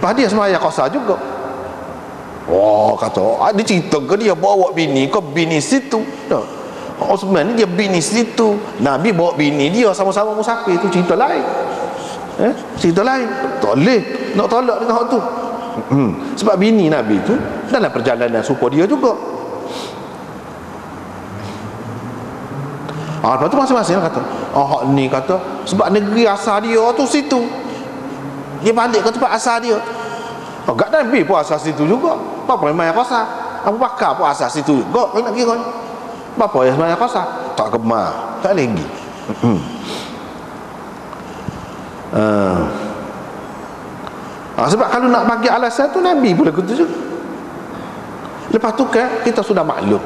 lepas dia sembahyang qasar juga. Wah, kata ada cerita ke dia bawa bini ke bini situ? Tak. Osman ni dia bini situ, Nabi bawa bini dia sama-sama musafir, tu cerita lain. Cerita lain. Tak boleh nak tolak dengan hak tu. Sebab bini Nabi tu dalam perjalanan serupa dia juga. Lepas tu masing-masing kata, hak ni kata sebab negeri asal dia tu situ, dia balik ke tempat asal dia. Agak Nabi pun asal situ juga. Apa memang yang kosa, Abu Bakar pun asal situ juga. Kalau nak kira bapa yang semayang kosa, tak kemar, tak lagi. Sebab kalau nak bagi alasan tu Nabi pula gitu juga. Lepas tu kan kita sudah maklum,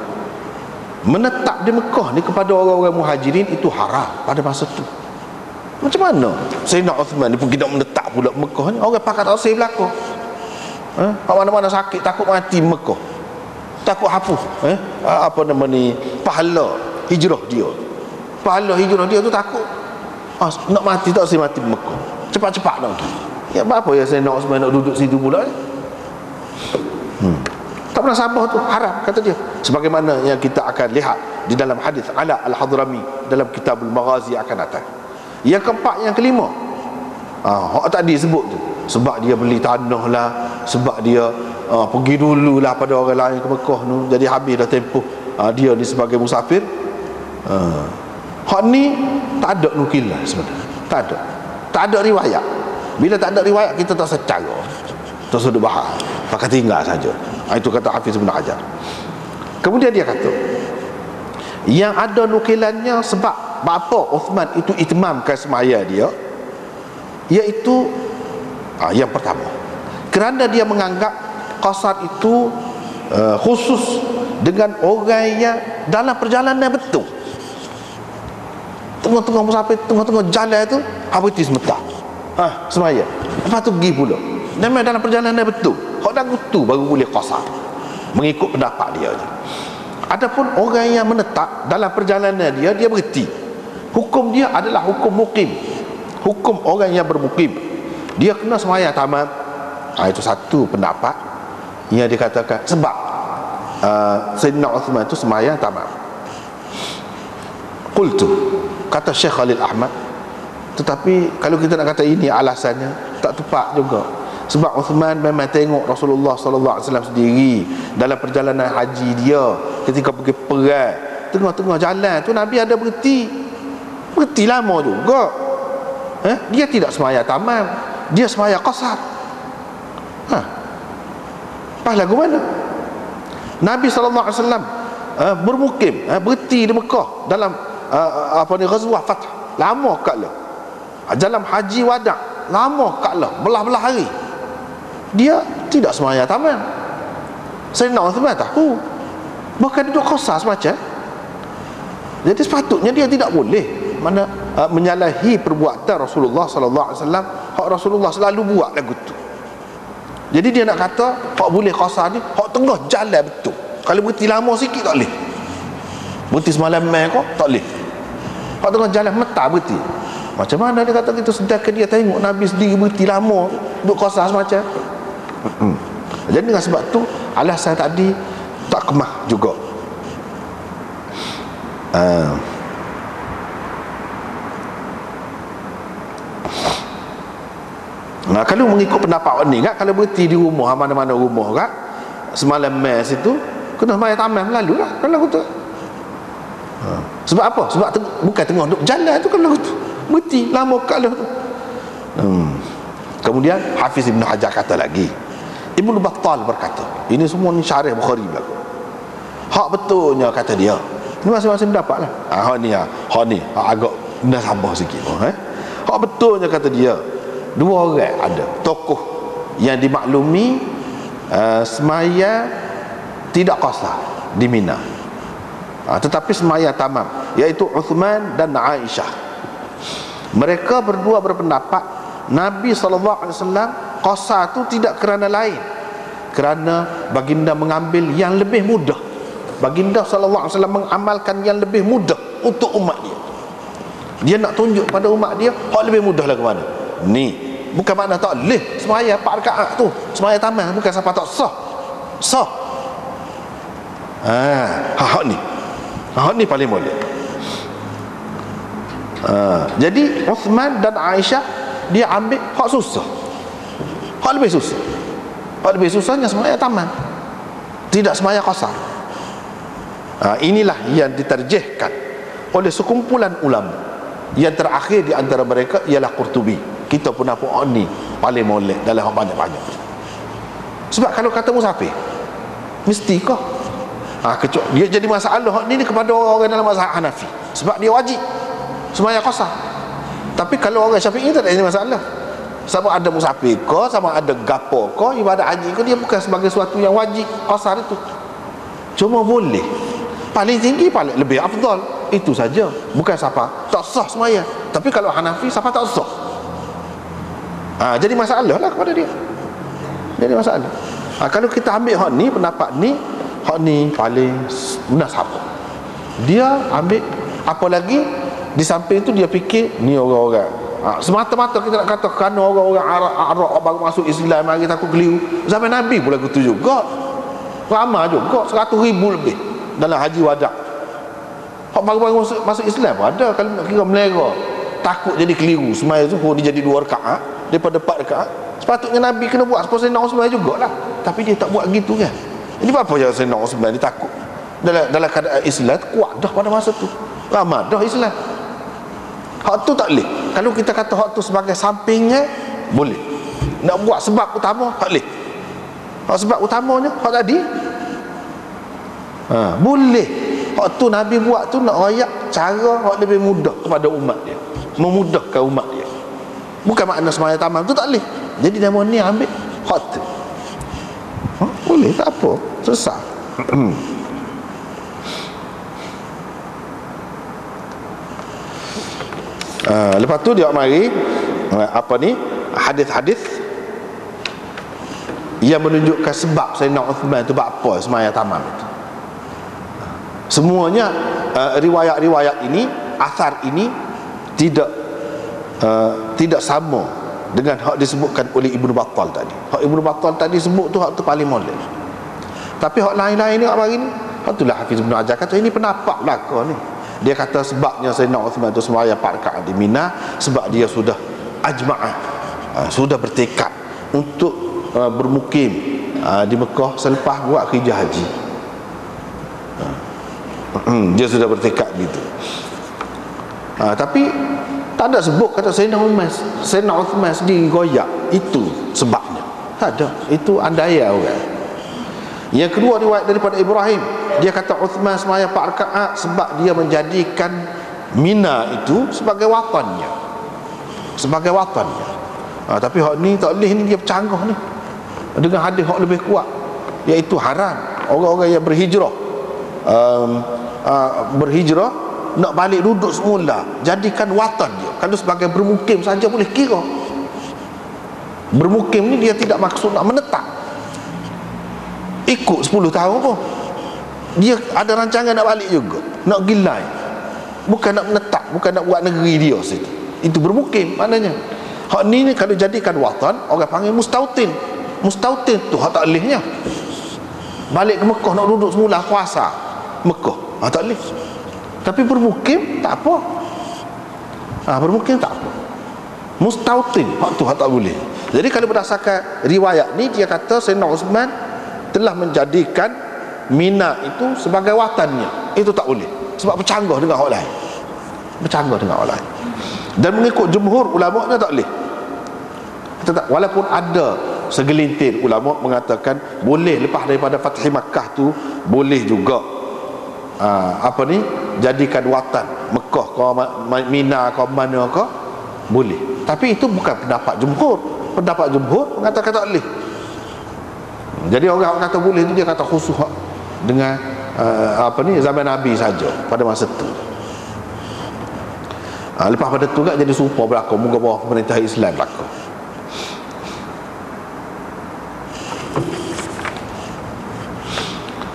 menetap di Mekah ni kepada orang-orang muhajirin itu haram pada masa tu. Macam mana Sayyidina Uthman ni pun tidak menetap pula Mekah ni? Orang pakat tak usah belakang. Mana-mana sakit takut mati Mekah, takut hapus apa nama ni, pahala hijrah dia, pahala hijrah dia tu takut nak mati, tak usah mati Mekah, cepat-cepat nak pergi. Ya apa ya Sayyidina Uthman nak duduk situ pula ni? Tak pernah sabar tu, haram kata dia. Sebagaimana yang kita akan lihat di dalam hadis Ala Al-Hadrami dalam Kitabul Maghazi akan datang. Yang keempat, yang kelima, hak tadi sebut tu, sebab dia beli tanah lah, sebab dia pergi dululah pada orang lain ke Mekah tu, jadi habis dah tempoh dia ni sebagai musafir. Hak ni tak ada nukilan sebenarnya, tak ada riwayat. Bila tak ada riwayat, kita tak secara tersudut bahas, pakai tinggal saja. Itu kata Hafiz Ibn Hajar. Kemudian dia kata yang ada nukilannya sebab bapa Uthman itu itmamkan semaya dia, iaitu yang pertama, kerana dia menganggap qasar itu khusus dengan orang yang dalam perjalanan betul. Tengah-tengah musafir, tengah-tengah jalan tu habis sementara semaya, lepas tu pergi pula. Memang dalam perjalanan betul, hak dah tu baru boleh qasar, mengikut pendapat dia. Adapun orang yang menetap dalam perjalanan dia berhenti, hukum dia adalah hukum mukim, hukum orang yang bermukim. Dia kena sembahyang tamam. Itu satu pendapat yang dikatakan sebab Sayyidina Uthman itu sembahyang tamam. Qultu, kata Syekh Khalil Ahmad, tetapi kalau kita nak kata ini alasannya, tak tepat juga. Sebab Uthman memang tengok Rasulullah sallallahu alaihi wasallam sendiri dalam perjalanan haji dia ketika pergi perang, tengah-tengah jalan tu Nabi ada berhenti lama juga. Dia tidak sembahyang tamam, dia sembahyang qasar. Pas lagu mana? Nabi sallallahu alaihi wasallam bermukim, berhenti di Mekah dalam Ghazwah Fath, lama kaklah. Dalam haji wada' lama kaklah, belah-belah hari. Dia tidak sembahyang tamam. Sayyidina Uthman tahu, bahkan duduk qasar semacam. Jadi sepatutnya dia tidak boleh menyalahi perbuatan Rasulullah sallallahu alaihi wasallam. Hak Rasulullah selalu buat lagu tu. Jadi dia nak kata hak boleh qasar ni hak tengah jalan betul. Kalau berhenti lama sikit tak boleh. Berhenti semalam kau tak boleh. Hak tengah jalan meta berhenti. Macam mana dia kata gitu, sedangkan dia tengok Nabi sendiri berhenti lama duduk qasar semacam. Jadi dengan sebab tu alasan tadi tak kemah juga. Nah, kalau mengikut pendapat ni kan, kalau berhenti di rumah, mana-mana rumah kan, semalam mes itu kena sembahyang tamam lalu lah kan lagu tu. Sebab apa? Sebab bukan tengah duduk jalan tu kan lagu tu, berhenti lama kat lah tu. Kemudian Hafiz Ibn Hajar kata lagi, Ibnu Battal berkata, ini semua ni syarih Bukhari berlaku, hak betulnya kata dia, ini masing-masing pendapat lah. Hak ni agak dah sabar sikit. Hak betulnya kata dia, dua orang ada tokoh yang dimaklumi semaya tidak qasar di Mina, tetapi semaya tamam, iaitu Uthman dan Aisyah. Mereka berdua berpendapat Nabi SAW qasar tu tidak kerana lain, kerana baginda mengambil yang lebih mudah. Baginda SAW mengamalkan yang lebih mudah untuk umat dia. Dia nak tunjuk pada umat dia hak lebih mudah lah ke mana. Ni bukan makna tak boleh semaya 4 rakaat tu semaya tamam, bukan siapa tak sah. Sah. Hak ni paling boleh. Jadi Uthman dan Aisyah dia ambil hak susah. Hak lebih susah. Hak lebih susahnya semaya tamam, tidak semaya qasar. Inilah yang diterjehkan oleh sekumpulan ulama. Yang terakhir di antara mereka ialah Qurtubi. Kita pun apa ni paling molek dalam hak banyak-banyak. Sebab kalau kata musafir mesti kah? Kecuali dia jadi masalah hak ni kepada orang dalam mazhab Hanafi. Sebab dia wajib semaya qasar. Tapi kalau orang Syafi'i tak ada masalah. Sama ada musafir ke, sama ada gapo ke, ibadat haji ke, dia bukan sebagai sesuatu yang wajib qasar itu. Cuma boleh. Paling tinggi paling lebih afdal. Itu saja. Bukan siapa tak sah semaya. Tapi kalau Hanafi siapa tak sah. Jadi masalah lah kepada dia. Jadi masalah. Kalau kita ambil hak ni, pendapat ni, hak ni paling benar siapa. Dia ambil apa lagi di samping itu dia fikir ni orang-orang. Semata-mata kita nak kata kerana orang-orang Arab baru masuk Islam mari takut keliru. Zaman Nabi pun lagu tu juga. Ramai juga 100,000 lebih dalam haji wada'. Hak baru-baru masuk Islam pun ada. Kalau nak kira melera takut jadi keliru semaya zuhur dia jadi 2 rakaat daripada 4 rakaat. Sepatutnya Nabi kena buat seperti Sayyidina Uthman jugalah. Tapi dia tak buat gitu kan. Jadi apa yang Sayyidina Uthman dia takut dalam keadaan Islam kuat dah pada masa tu. Ramai dah Islam. Hak tu tak boleh. Kalau kita kata hak tu sebagai sampingnya boleh. Nak buat sebab utama tak boleh. Hak sebab utamanya hak tadi boleh. Hak tu Nabi buat tu nak rayak cara hak lebih mudah kepada umat dia, memudahkan umat dia. Bukan makna semaya tamam tu tak boleh. Jadi dia mau ni ambil hak tu. Boleh tak apa, selesai. Lepas tu dia mari apa ni hadis-hadis yang menunjukkan sebab Sayyidina Uthman tu buat apa semaya tamam itu. Semuanya riwayat-riwayat ini, asar ini tidak sama dengan hak disebutkan oleh Ibnu Battal tadi. Hak Ibnu Battal tadi sebut tu hak tu paling molek. Tapi hak lain-lain ni hak mari ni, hak itulah Hafiz Ibnu Hajar kata ini pendapat belaka ni. Dia kata sebabnya Sayyidina Uthman tu sembahyang 4 rakaat di Mina sebab dia sudah ajma'ah, sudah bertekad untuk bermukim di Mekah selepas buat hijrah haji. Dia sudah bertekad gitu. Tapi tak ada sebut kata Sayyidina Uthman sendiri goyak itu sebabnya. Tak ada. Itu andaian orang. Yang kedua riwayat daripada Ibrahim, dia kata Uthman sembahyang 4 rakaat sebab dia menjadikan Mina itu sebagai watannya. Sebagai watannya. Tapi hak ni tak boleh ni, dia bercanggah ni dengan hadis hak lebih kuat, iaitu haram orang-orang yang berhijrah nak balik duduk semula, jadikan watan dia. Kalau sebagai bermukim saja boleh kira. Bermukim ni dia tidak maksud nak menetap ikut 10 tahun pun. Dia ada rancangan nak balik juga, nak gilai, bukan nak menetap, bukan nak buat negeri dia situ. Itu bermukim maknanya. Hak ni kalau jadikan watan, orang panggil mustautin. Mustautin tu hak tak lehnya balik ke Mekah nak duduk semula kuasa Mekah, tak boleh. Tapi bermukim tak apa. Bermukim tak apa. Mustautin hak tu hak tak boleh. Jadi kalau berdasarkan riwayat ni, dia kata Sayyidina Uthman telah menjadikan Mina itu sebagai watannya. Itu tak boleh sebab bercanggah dengan orang lain. Bercanggah dengan orang lain. Dan mengikut jumhur ulama' tak boleh. Walaupun ada segelintir ulama' mengatakan boleh lepas daripada Fath Makkah tu boleh juga jadikan watan Mekah ke Mina ke mana ke, boleh. Tapi itu bukan pendapat jumhur. Pendapat jumhur mengatakan tak boleh. Jadi orang kata boleh tu dia kata khusus dengan zaman Nabi saja pada masa tu. Lepas pada tu kan jadi serupa berlaku moga bawah pemerintah Islam berlaku.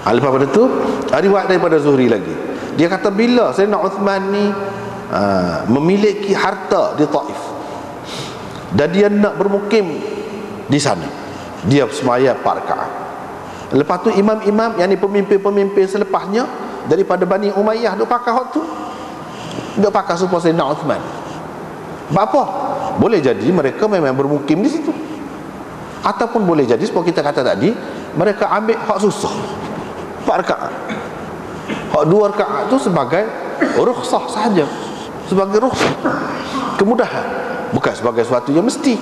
Lepas pada tu riwayat daripada Zuhri lagi, dia kata bila Sayyidina Uthman ni memiliki harta di Taif, dan dia nak bermukim di sana. Dia semaya 4 rakaat. Lepas tu imam-imam, yang ni pemimpin-pemimpin selepasnya daripada Bani Umayyah, duk pakai hak tu, duk pakai supaya Sayyidina Uthman. Apa? Boleh jadi mereka memang bermukim di situ, ataupun boleh jadi seperti kita kata tadi, mereka ambil hak susah 4 rakaat. Hak 2 rakaat tu sebagai rukhsah sahaja, sebagai rukhsah, kemudahan, bukan sebagai sesuatu yang mesti.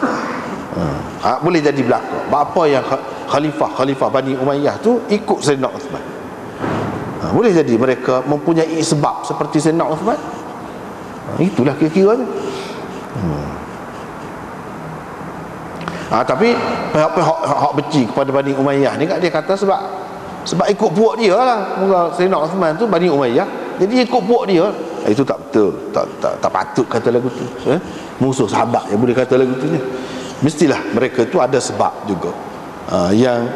Boleh jadi berlaku. Apa yang khalifah Bani Umayyah tu ikut Sayyidina Uthman. Boleh jadi mereka mempunyai sebab seperti Sayyidina Uthman. Itulah kira-kiranya. Tapi pihak benci kepada Bani Umayyah ni, dia kata sebab ikut puak dia lah. Sayyidina Uthman tu Bani Umayyah, jadi ikut puak dia. Itu tak betul. Tak patut kata lagu tu. Musuh sahabat yang boleh kata lagu tu ni. Mestilah mereka tu ada sebab juga, yang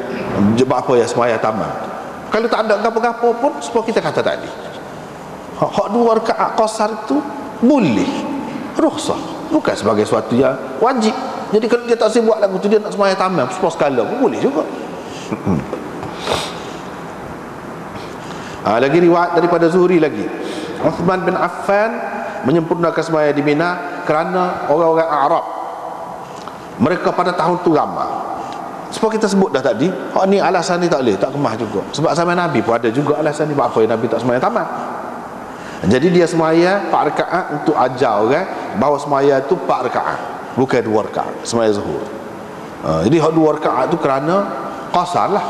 apa yang semaya tamam. Kalau tak ada gapo-gapo pun, seperti kita kata tadi, hak 2 rakaat qasar tu boleh, rukhsah, bukan sebagai sesuatu yang wajib. Jadi kalau dia tak buat lagu tu, dia nak semaya tamam sepuluh skala pun boleh juga. Lagi riwayat daripada Zuhri lagi, Uthman bin Affan menyempurnakan semaya di Mina kerana orang-orang Arab, mereka pada tahun tu ramai. Seperti kita sebut dah tadi, hak ni alasan ni tak boleh, tak kemah juga. Sebab zaman Nabi pun ada juga alasan ni, apa yang Nabi tak semaya tamat. Jadi dia semaya 4 rakaat untuk ajar orang bahawa semaya tu 4 rakaat, bukan 2 rakaat semaya zuhur. Jadi hak 2 rakaat tu kerana qasar lah.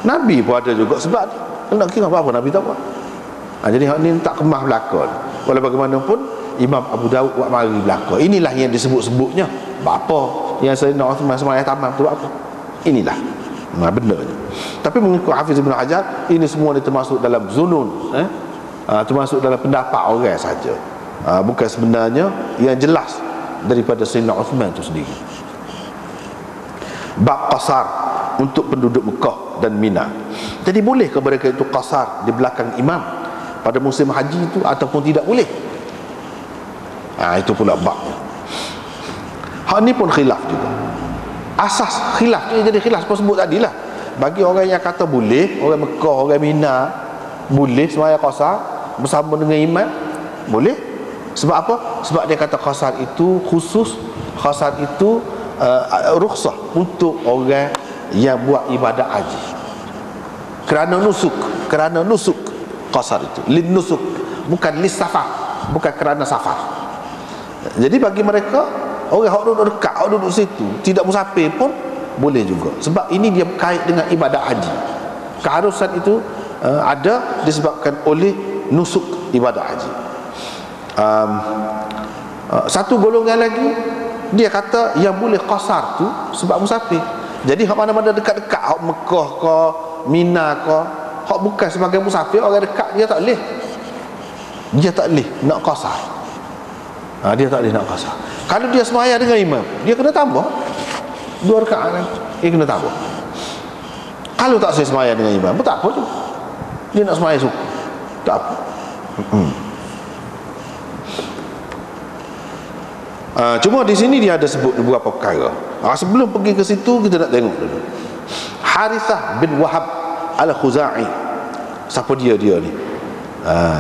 Nabi pun ada juga sebab nak kira apa Nabi tak buat. Jadi hak ni tak kemah belakang. Walau bagaimanapun Imam Abu Dawud buat mari belakang. Inilah yang disebut-sebutnya apa yang Sayyidina Uthman semaya tamam tu apa. Inilah benarnya. Tapi mengikut Hafiz Ibn Hajar, ini semua ni termasuk dalam zunun, termasuk dalam pendapat orang saja, bukan sebenarnya yang jelas daripada Sayyidina Uthman itu sendiri. Bab qasar untuk penduduk Mekah dan Mina. Jadi bolehkah mereka itu qasar di belakang imam pada musim haji itu, ataupun tidak boleh? Itu pula bab. Hal ni pun khilaf juga. Asas khilaf ni jadi khilaf apa sebut tadi lah. Bagi orang yang kata boleh, orang Mekah, orang Mina boleh semaya qasar bersama dengan imam, boleh. Sebab apa? Sebab dia kata qasar itu khusus, qasar itu rukhsah untuk orang yang buat ibadah haji kerana nusuk qasar itu lin nusuk, bukan lis safar, bukan kerana safar. Jadi bagi mereka, orang yang duduk dekat, yang duduk situ, tidak musafir pun boleh juga. Sebab ini dia berkait dengan ibadah haji. Keharusan itu ada disebabkan oleh nusuk ibadah haji. Satu golongan lagi, dia kata yang boleh qasar tu sebab musafir. Jadi hak mana-mana dekat-dekat, hak Mekah ke Mina ke, hak bukan sebagai musafir, orang dekat, dia tak boleh. Dia tak boleh nak qasar. Dia tak boleh nak qasar. Kalau dia semaya dengan imam, dia kena tambah 2 rakaat kan, dia kena tambah. Kalau tak semaya dengan imam pun tak apa tu, dia nak semaya suku, tak apa. Cuma di sini dia ada sebut beberapa perkara. Sebelum pergi ke situ, kita nak tengok dulu Harithah bin Wahab Al-Khuzai. Siapa dia ni?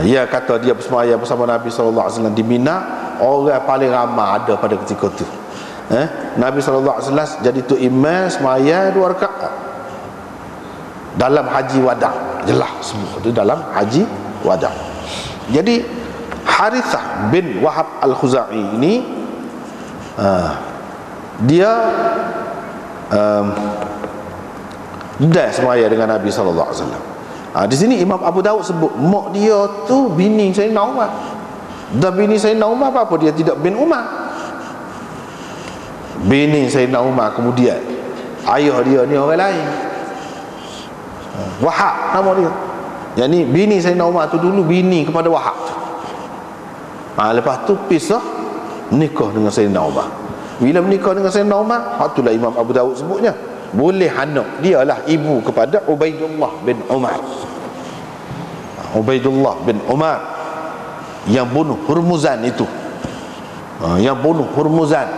Dia kata dia bersemaya bersama Nabi SAW di Mina. Orang paling ramai ada pada ketika itu. Nabi SAW jadi tu imam semaya 2 rakaat dalam haji wada. Jelas semua itu dalam haji wada. Jadi Harithah bin Wahab Al-Khuzai ini, dia dah semaya dengan Nabi SAW. Di sini Imam Abu Dawud sebut mak dia tu bini Sayyidina Umar. Dan bini Sayyidina Umar apa dia tidak bin Umar. Bini Sayyidina Umar, kemudian ayah dia ni orang lain, Wahab nama dia. Yang ni bini Sayyidina Umar tu dulu bini kepada Wahab. Lepas tu pisah, nikah dengan Sayyidina Umar. Bila menikah dengan Sayyidina Umar, itulah Imam Abu Dawud sebutnya boleh anak dialah ibu kepada Ubaidullah bin Umar. Ubaidullah bin Umar yang bunuh Hurmuzan itu. Yang bunuh Hurmuzan,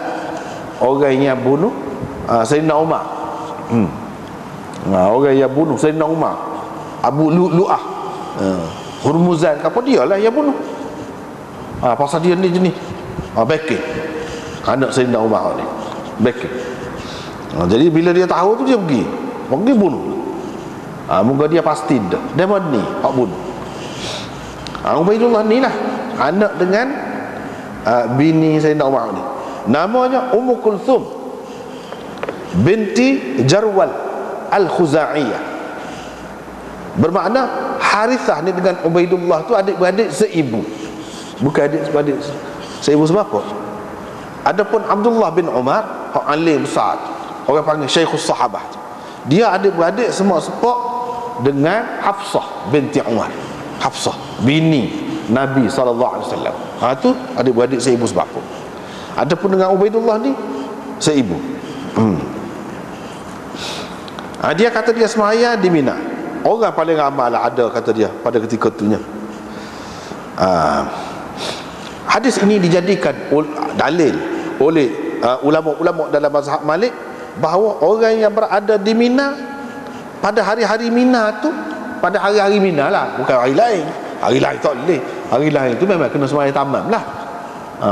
orang yang bunuh Sayyidina Umar. Orang yang bunuh Sayyidina Umar, Abu Lu'lu'ah. Hurmuzan apa, dia lah yang bunuh. Pasal dia ni jenis Bekir, anak Sayyidina Umar ni, Bekir. Jadi bila dia tahu tu, dia pergi bunuh. Moga dia pasti dah demon ni hak bunuh. Ubaidullah ni lah anak dengan bini Sayyidina Umar ni, namanya Ummu Kulthum binti Jarwal Al-Khuza'iyah. Bermakna Harithah ni dengan Ubaidullah tu adik-beradik seibu, bukan adik-beradik seibu sebapa. Adapun Abdullah bin Umar, hak alim besar, orang panggil Syekhus Sahabah, dia adik-beradik semua sepak dengan Hafsah binti Umar. Hafsah bini Nabi SAW. Tu adik-beradik seibu sebapa. Adapun dengan Ubaidullah ni seibu. Dia kata dia semaya di Mina. Orang paling ramai lah ada, kata dia pada ketika itunya. Hadis ini dijadikan dalil oleh ulama-ulama dalam mazhab Malik bahawa orang yang berada di Mina pada hari-hari Mina tu, pada hari-hari Mina lah, bukan hari lain. Hari lain tak boleh. Hari lain tu memang kena sembahyang tamam lah.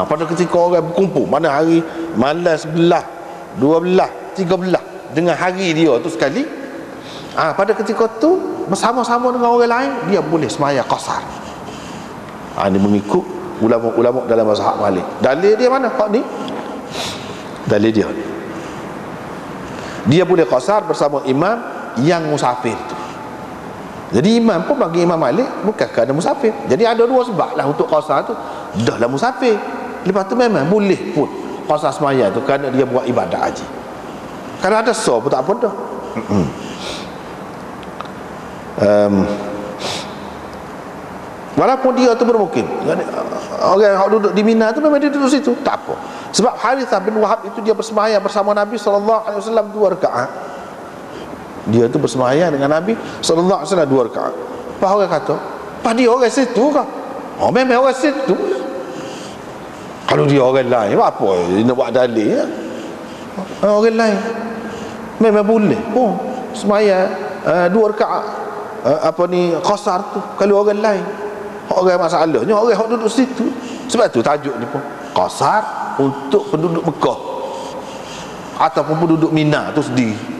Pada ketika orang berkumpul, mana hari malam 11, 12, 13 dengan hari dia tu sekali, pada ketika tu bersama-sama dengan orang lain, dia boleh sembahyang qasar. Ini mengikut ulama-ulama dalam mazhab Malik. Dalil dia mana hak ni? Dalil dia ni, dia boleh qasar bersama imam yang musafir tu. Jadi imam pun bagi Imam Malik bukan kerana musafir. Jadi ada dua sebab lah untuk qasar tu. Dah lah musafir, lepas tu memang boleh pun qasar semaya tu kerana dia buat ibadat haji. Kalau ada so pun tak apa dah. Walaupun dia tu bermukim, orang yang duduk di Mina tu memang dia duduk situ, tak apa. Sebab Harithah bin Wahab itu dia bersembahyang bersama Nabi SAW 2 rakaat. Dia tu bersembahyang dengan Nabi SAW 2 rakaat. Apa orang kata? Apa dia orang situ kah? Memang orang situ. Kalau dia orang lain, apa dia nak buat dalil ya? Orang lain memang boleh pun sembahyang 2 rakaat qasar tu. Kalau orang lain, orang masalahnya orang yang duduk situ. Sebab tu tajuk ni pun qasar untuk penduduk Mekah ataupun penduduk Mina tu sendiri.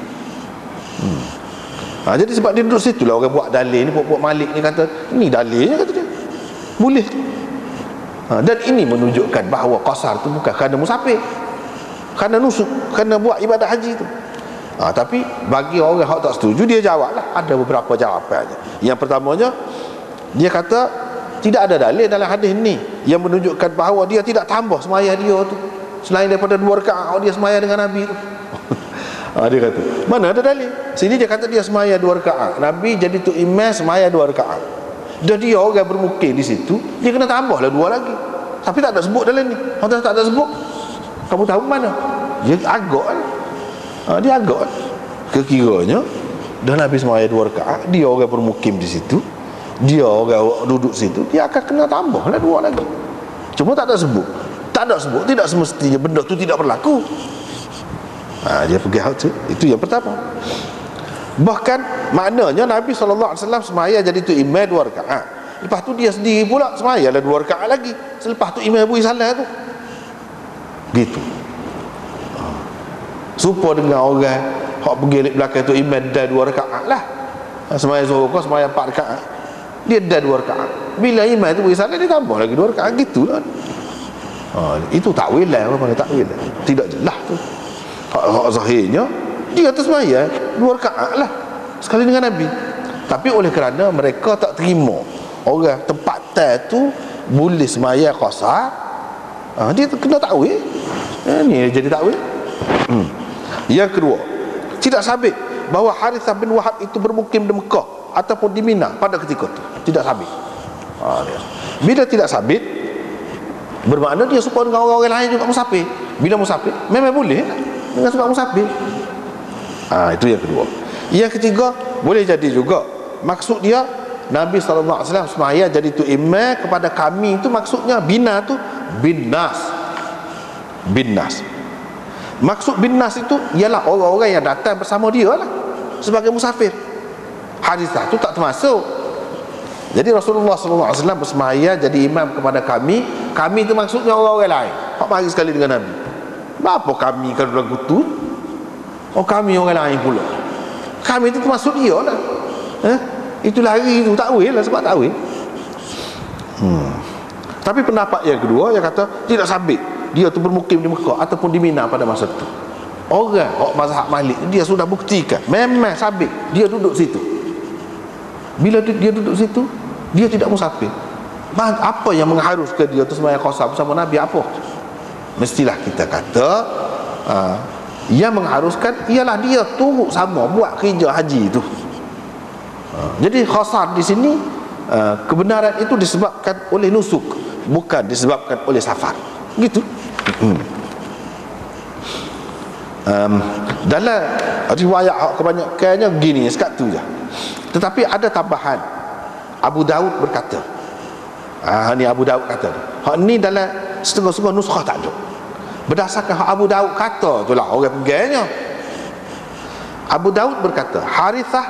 Jadi sebab dia duduk situ lah orang buat dalil ni, buat Malik ni kata ni dalilnya, kata dia boleh. Dan ini menunjukkan bahawa qasar tu bukan kerana musafir, kerana nusuk, kerana buat ibadah haji tu. Tapi bagi orang yang tak setuju, dia jawab lah, ada beberapa jawapan. Yang pertamanya, dia kata tidak ada dalil dalam hadis ni yang menunjukkan bahawa dia tidak tambah semaya dia tu selain daripada 2 rakaat dia semaya dengan Nabi tu. Dia kata mana ada dalil. Sini dia kata dia semaya 2 rakaat, Nabi jadi tu imam semaya 2 rakaat. Dah dia orang bermukim di situ, dia kena tambahlah 2 lagi. Tapi tak ada sebut dalam ni. Kalau tak ada sebut, kamu tahu mana? Dia agak kan? Dia agak kekiranya dah Nabi semaya 2 rakaat, dia orang bermukim di situ, dia orang duduk situ, dia akan kena tambahlah 2 lagi. Cuma tak ada sebut. Tak ada sebut, tidak semestinya benda tu tidak berlaku. Dia pergi hal tu. Itu yang pertama. Bahkan maknanya Nabi SAW semaya jadi tu imam 2 rakaat. Lepas tu dia sendiri pula semaya lah 2 rakaat lagi. Selepas tu imam beri salam tu. Gitu. Supaya dengan orang hak pergi belakang tu imam dah 2 rakaat lah. Semaya zuhur kau semaya 4 rakaat. Dia dah 2 rakaat. Bila imam tu beri salam, dia tambah lagi 2 rakaat. Gitulah. Itu takwil lah, orang panggil takwil lah. Tidak jelas tu. Hak zahirnya dia atas semaya 2 rakaat lah sekali dengan Nabi. Tapi oleh kerana mereka tak terima orang tempatan tu boleh semaya qasar, dia kena takwil. Ni jadi takwil. Yang kedua, tidak sabit bahawa Harithah bin Wahab itu bermukim di Mekah ataupun di Mina pada ketika itu. Tidak sabit. Bila tidak sabit, bermakna dia supaya dengan orang-orang lain juga musafir. Bila musafir memang boleh dengan sebab musafir. Itu yang kedua. Yang ketiga, boleh jadi juga maksud dia Nabi SAW semaya jadi tu imam kepada kami, itu maksudnya bina tu bin nas. Maksud bin nas itu ialah orang-orang yang datang bersama dia lah sebagai musafir. Harithah tu tak termasuk. Jadi Rasulullah SAW bersemaya jadi imam kepada kami. Kami itu maksudnya orang-orang lain hak mari sekali dengan Nabi. Apa kami kalau lagu tu? Oh, kami orang lain pula. Kami itu termasuk dia lah. Itu lari itu takwil lah, sebab takwil. Tapi pendapat yang kedua, yang kata tidak sabit dia tu bermukim di Mekah ataupun di Mina pada masa itu. Orang mazhab Malik dia sudah buktikan memang sabit dia duduk situ. Bila dia duduk situ, dia tidak musafir. Apa yang mengharuskan dia tu sembahyang qasar bersama Nabi? Apa? Mestilah kita kata yang mengharuskan ialah dia turut sama buat kerja haji itu. Jadi qasar di sini kebenaran itu disebabkan oleh nusuk, bukan disebabkan oleh safar. Gitu. Dalam riwayat kebanyakannya begini, sekat tu je. Tetapi ada tambahan. Abu Daud berkata, ni Abu Daud kata, hak ni dalam setengah-setengah nuskah tak ada. Berdasarkan hak Abu Daud kata itulah orang pegangnya. Abu Daud berkata, Harithah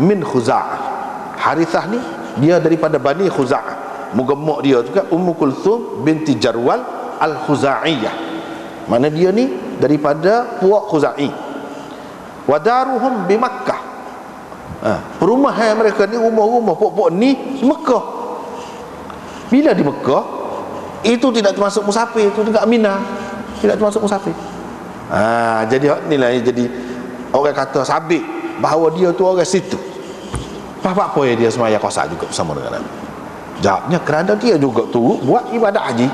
min Khuza'ah. Harithah ni dia daripada Bani Khuza'ah. Mugemak dia juga Ummu Kulthum binti Jarwal Al-Khuza'iyah. Mana dia ni daripada puak Khuza'i. Wadaruhum bi Makkah. Perumahan mereka ni, rumah-rumah puak-puak ni Mekah. Bila di Mekah, itu tidak termasuk musafir, itu dekat Mina, tidak termasuk musafir. Jadi inilah jadi orang kata sabit bahawa dia tu orang situ. Apa yang dia semaya qasar juga bersama dengan Nabi? Jawabnya kerana dia juga tu buat ibadat haji.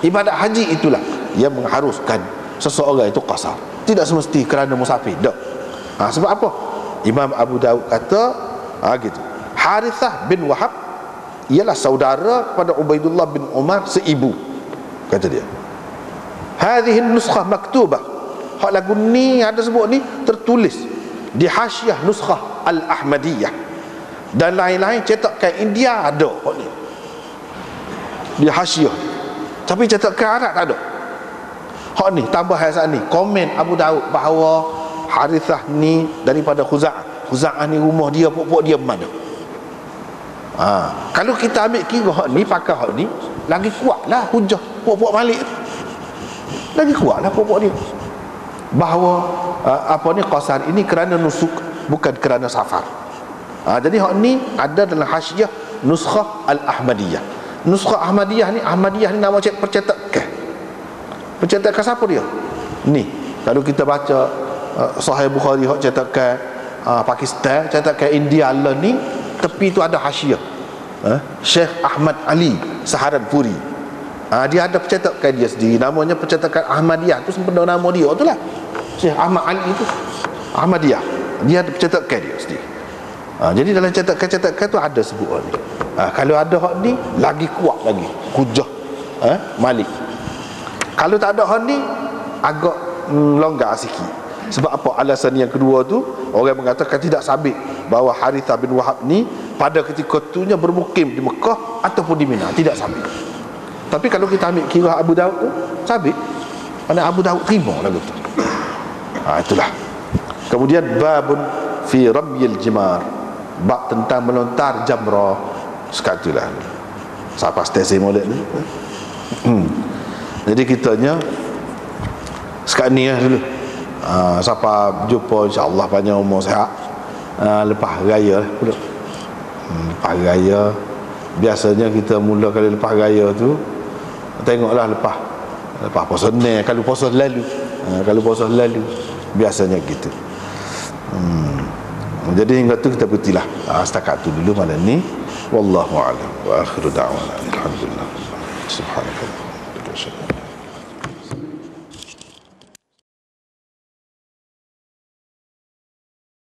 Ibadat haji itulah yang mengharuskan seseorang itu qasar. Tidak semesti kerana musafir. Tak. Sebab apa? Imam Abu Daud kata gitu. Harithah bin Wahab ialah saudara kepada Ubaidullah bin Umar seibu, kata dia. Hadhihi nuskah maktubah. Hak lagu ni ada sebut ni tertulis di hasyiah nuskah Al-Ahmadiyah dan lain-lain cetakan India ada hak ni. Di hasyiah. Tapi cetakan Arab tak ada. Hak ni tambahan saat ni komen Abu Daud bahawa Harithah ni daripada Khuza'ah. Khuza'ah ni rumah dia, pokok dia mana? Kalau kita ambil kira hak ni, pakai hak ni, lagi kuatlah hujah pokok Malik. Lagi kuatlah pokok dia bahawa qasar ini kerana nusuk, bukan kerana safar. Jadi hak ni ada dalam hasyiah nuskhah Al-Ahmadiyah. Nuskhah Ahmadiyah ni nama percetakan. Percetakan siapa dia? Ni kalau kita baca Sahih Bukhari hak cetakan Pakistan, cetakan India lah ni, tepi tu ada hasyiah Syekh Ahmad Ali Saharanpuri. Dia ada percetakan dia sendiri, namanya percetakan Ahmadiyah. Tu sempena nama dia tu lah, Syekh Ahmad Ali itu Ahmadiyah. Dia ada percetakan dia sendiri. Jadi dalam cetakan-cetakan tu ada sebut ni. Kalau ada hak ni lagi kuat lagi hujah Malik. Kalau tak ada hak ni agak longgar sikit. Sebab apa? Alasan yang kedua tu, orang mengatakan tidak sabit bahawa Harithah bin Wahab ni pada ketika itunya bermukim di Mekah ataupun di Mina, tidak sabit. Tapi kalau kita ambil kira Abu Daud tu sabit, mana Abu Daud terima lagu tu. Itulah. Kemudian babun fi ramyil jimar, bab tentang melontar jamrah. Sekatulah siapa stesen molek ni. Jadi kitanya sekarang ni lah dulu. Siapa jumpa insya-Allah panjang umur sihat lepas raya lah pula. Lepas raya biasanya kita mula kali lepas raya tu tengoklah lepas puasa ni, kalau puasa lalu biasanya gitu. Jadi hingga tu kita berhentilah setakat tu dulu malam ni. Wallahu a'lam wa akhiru da'wana alhamdulillah. Subhanallah.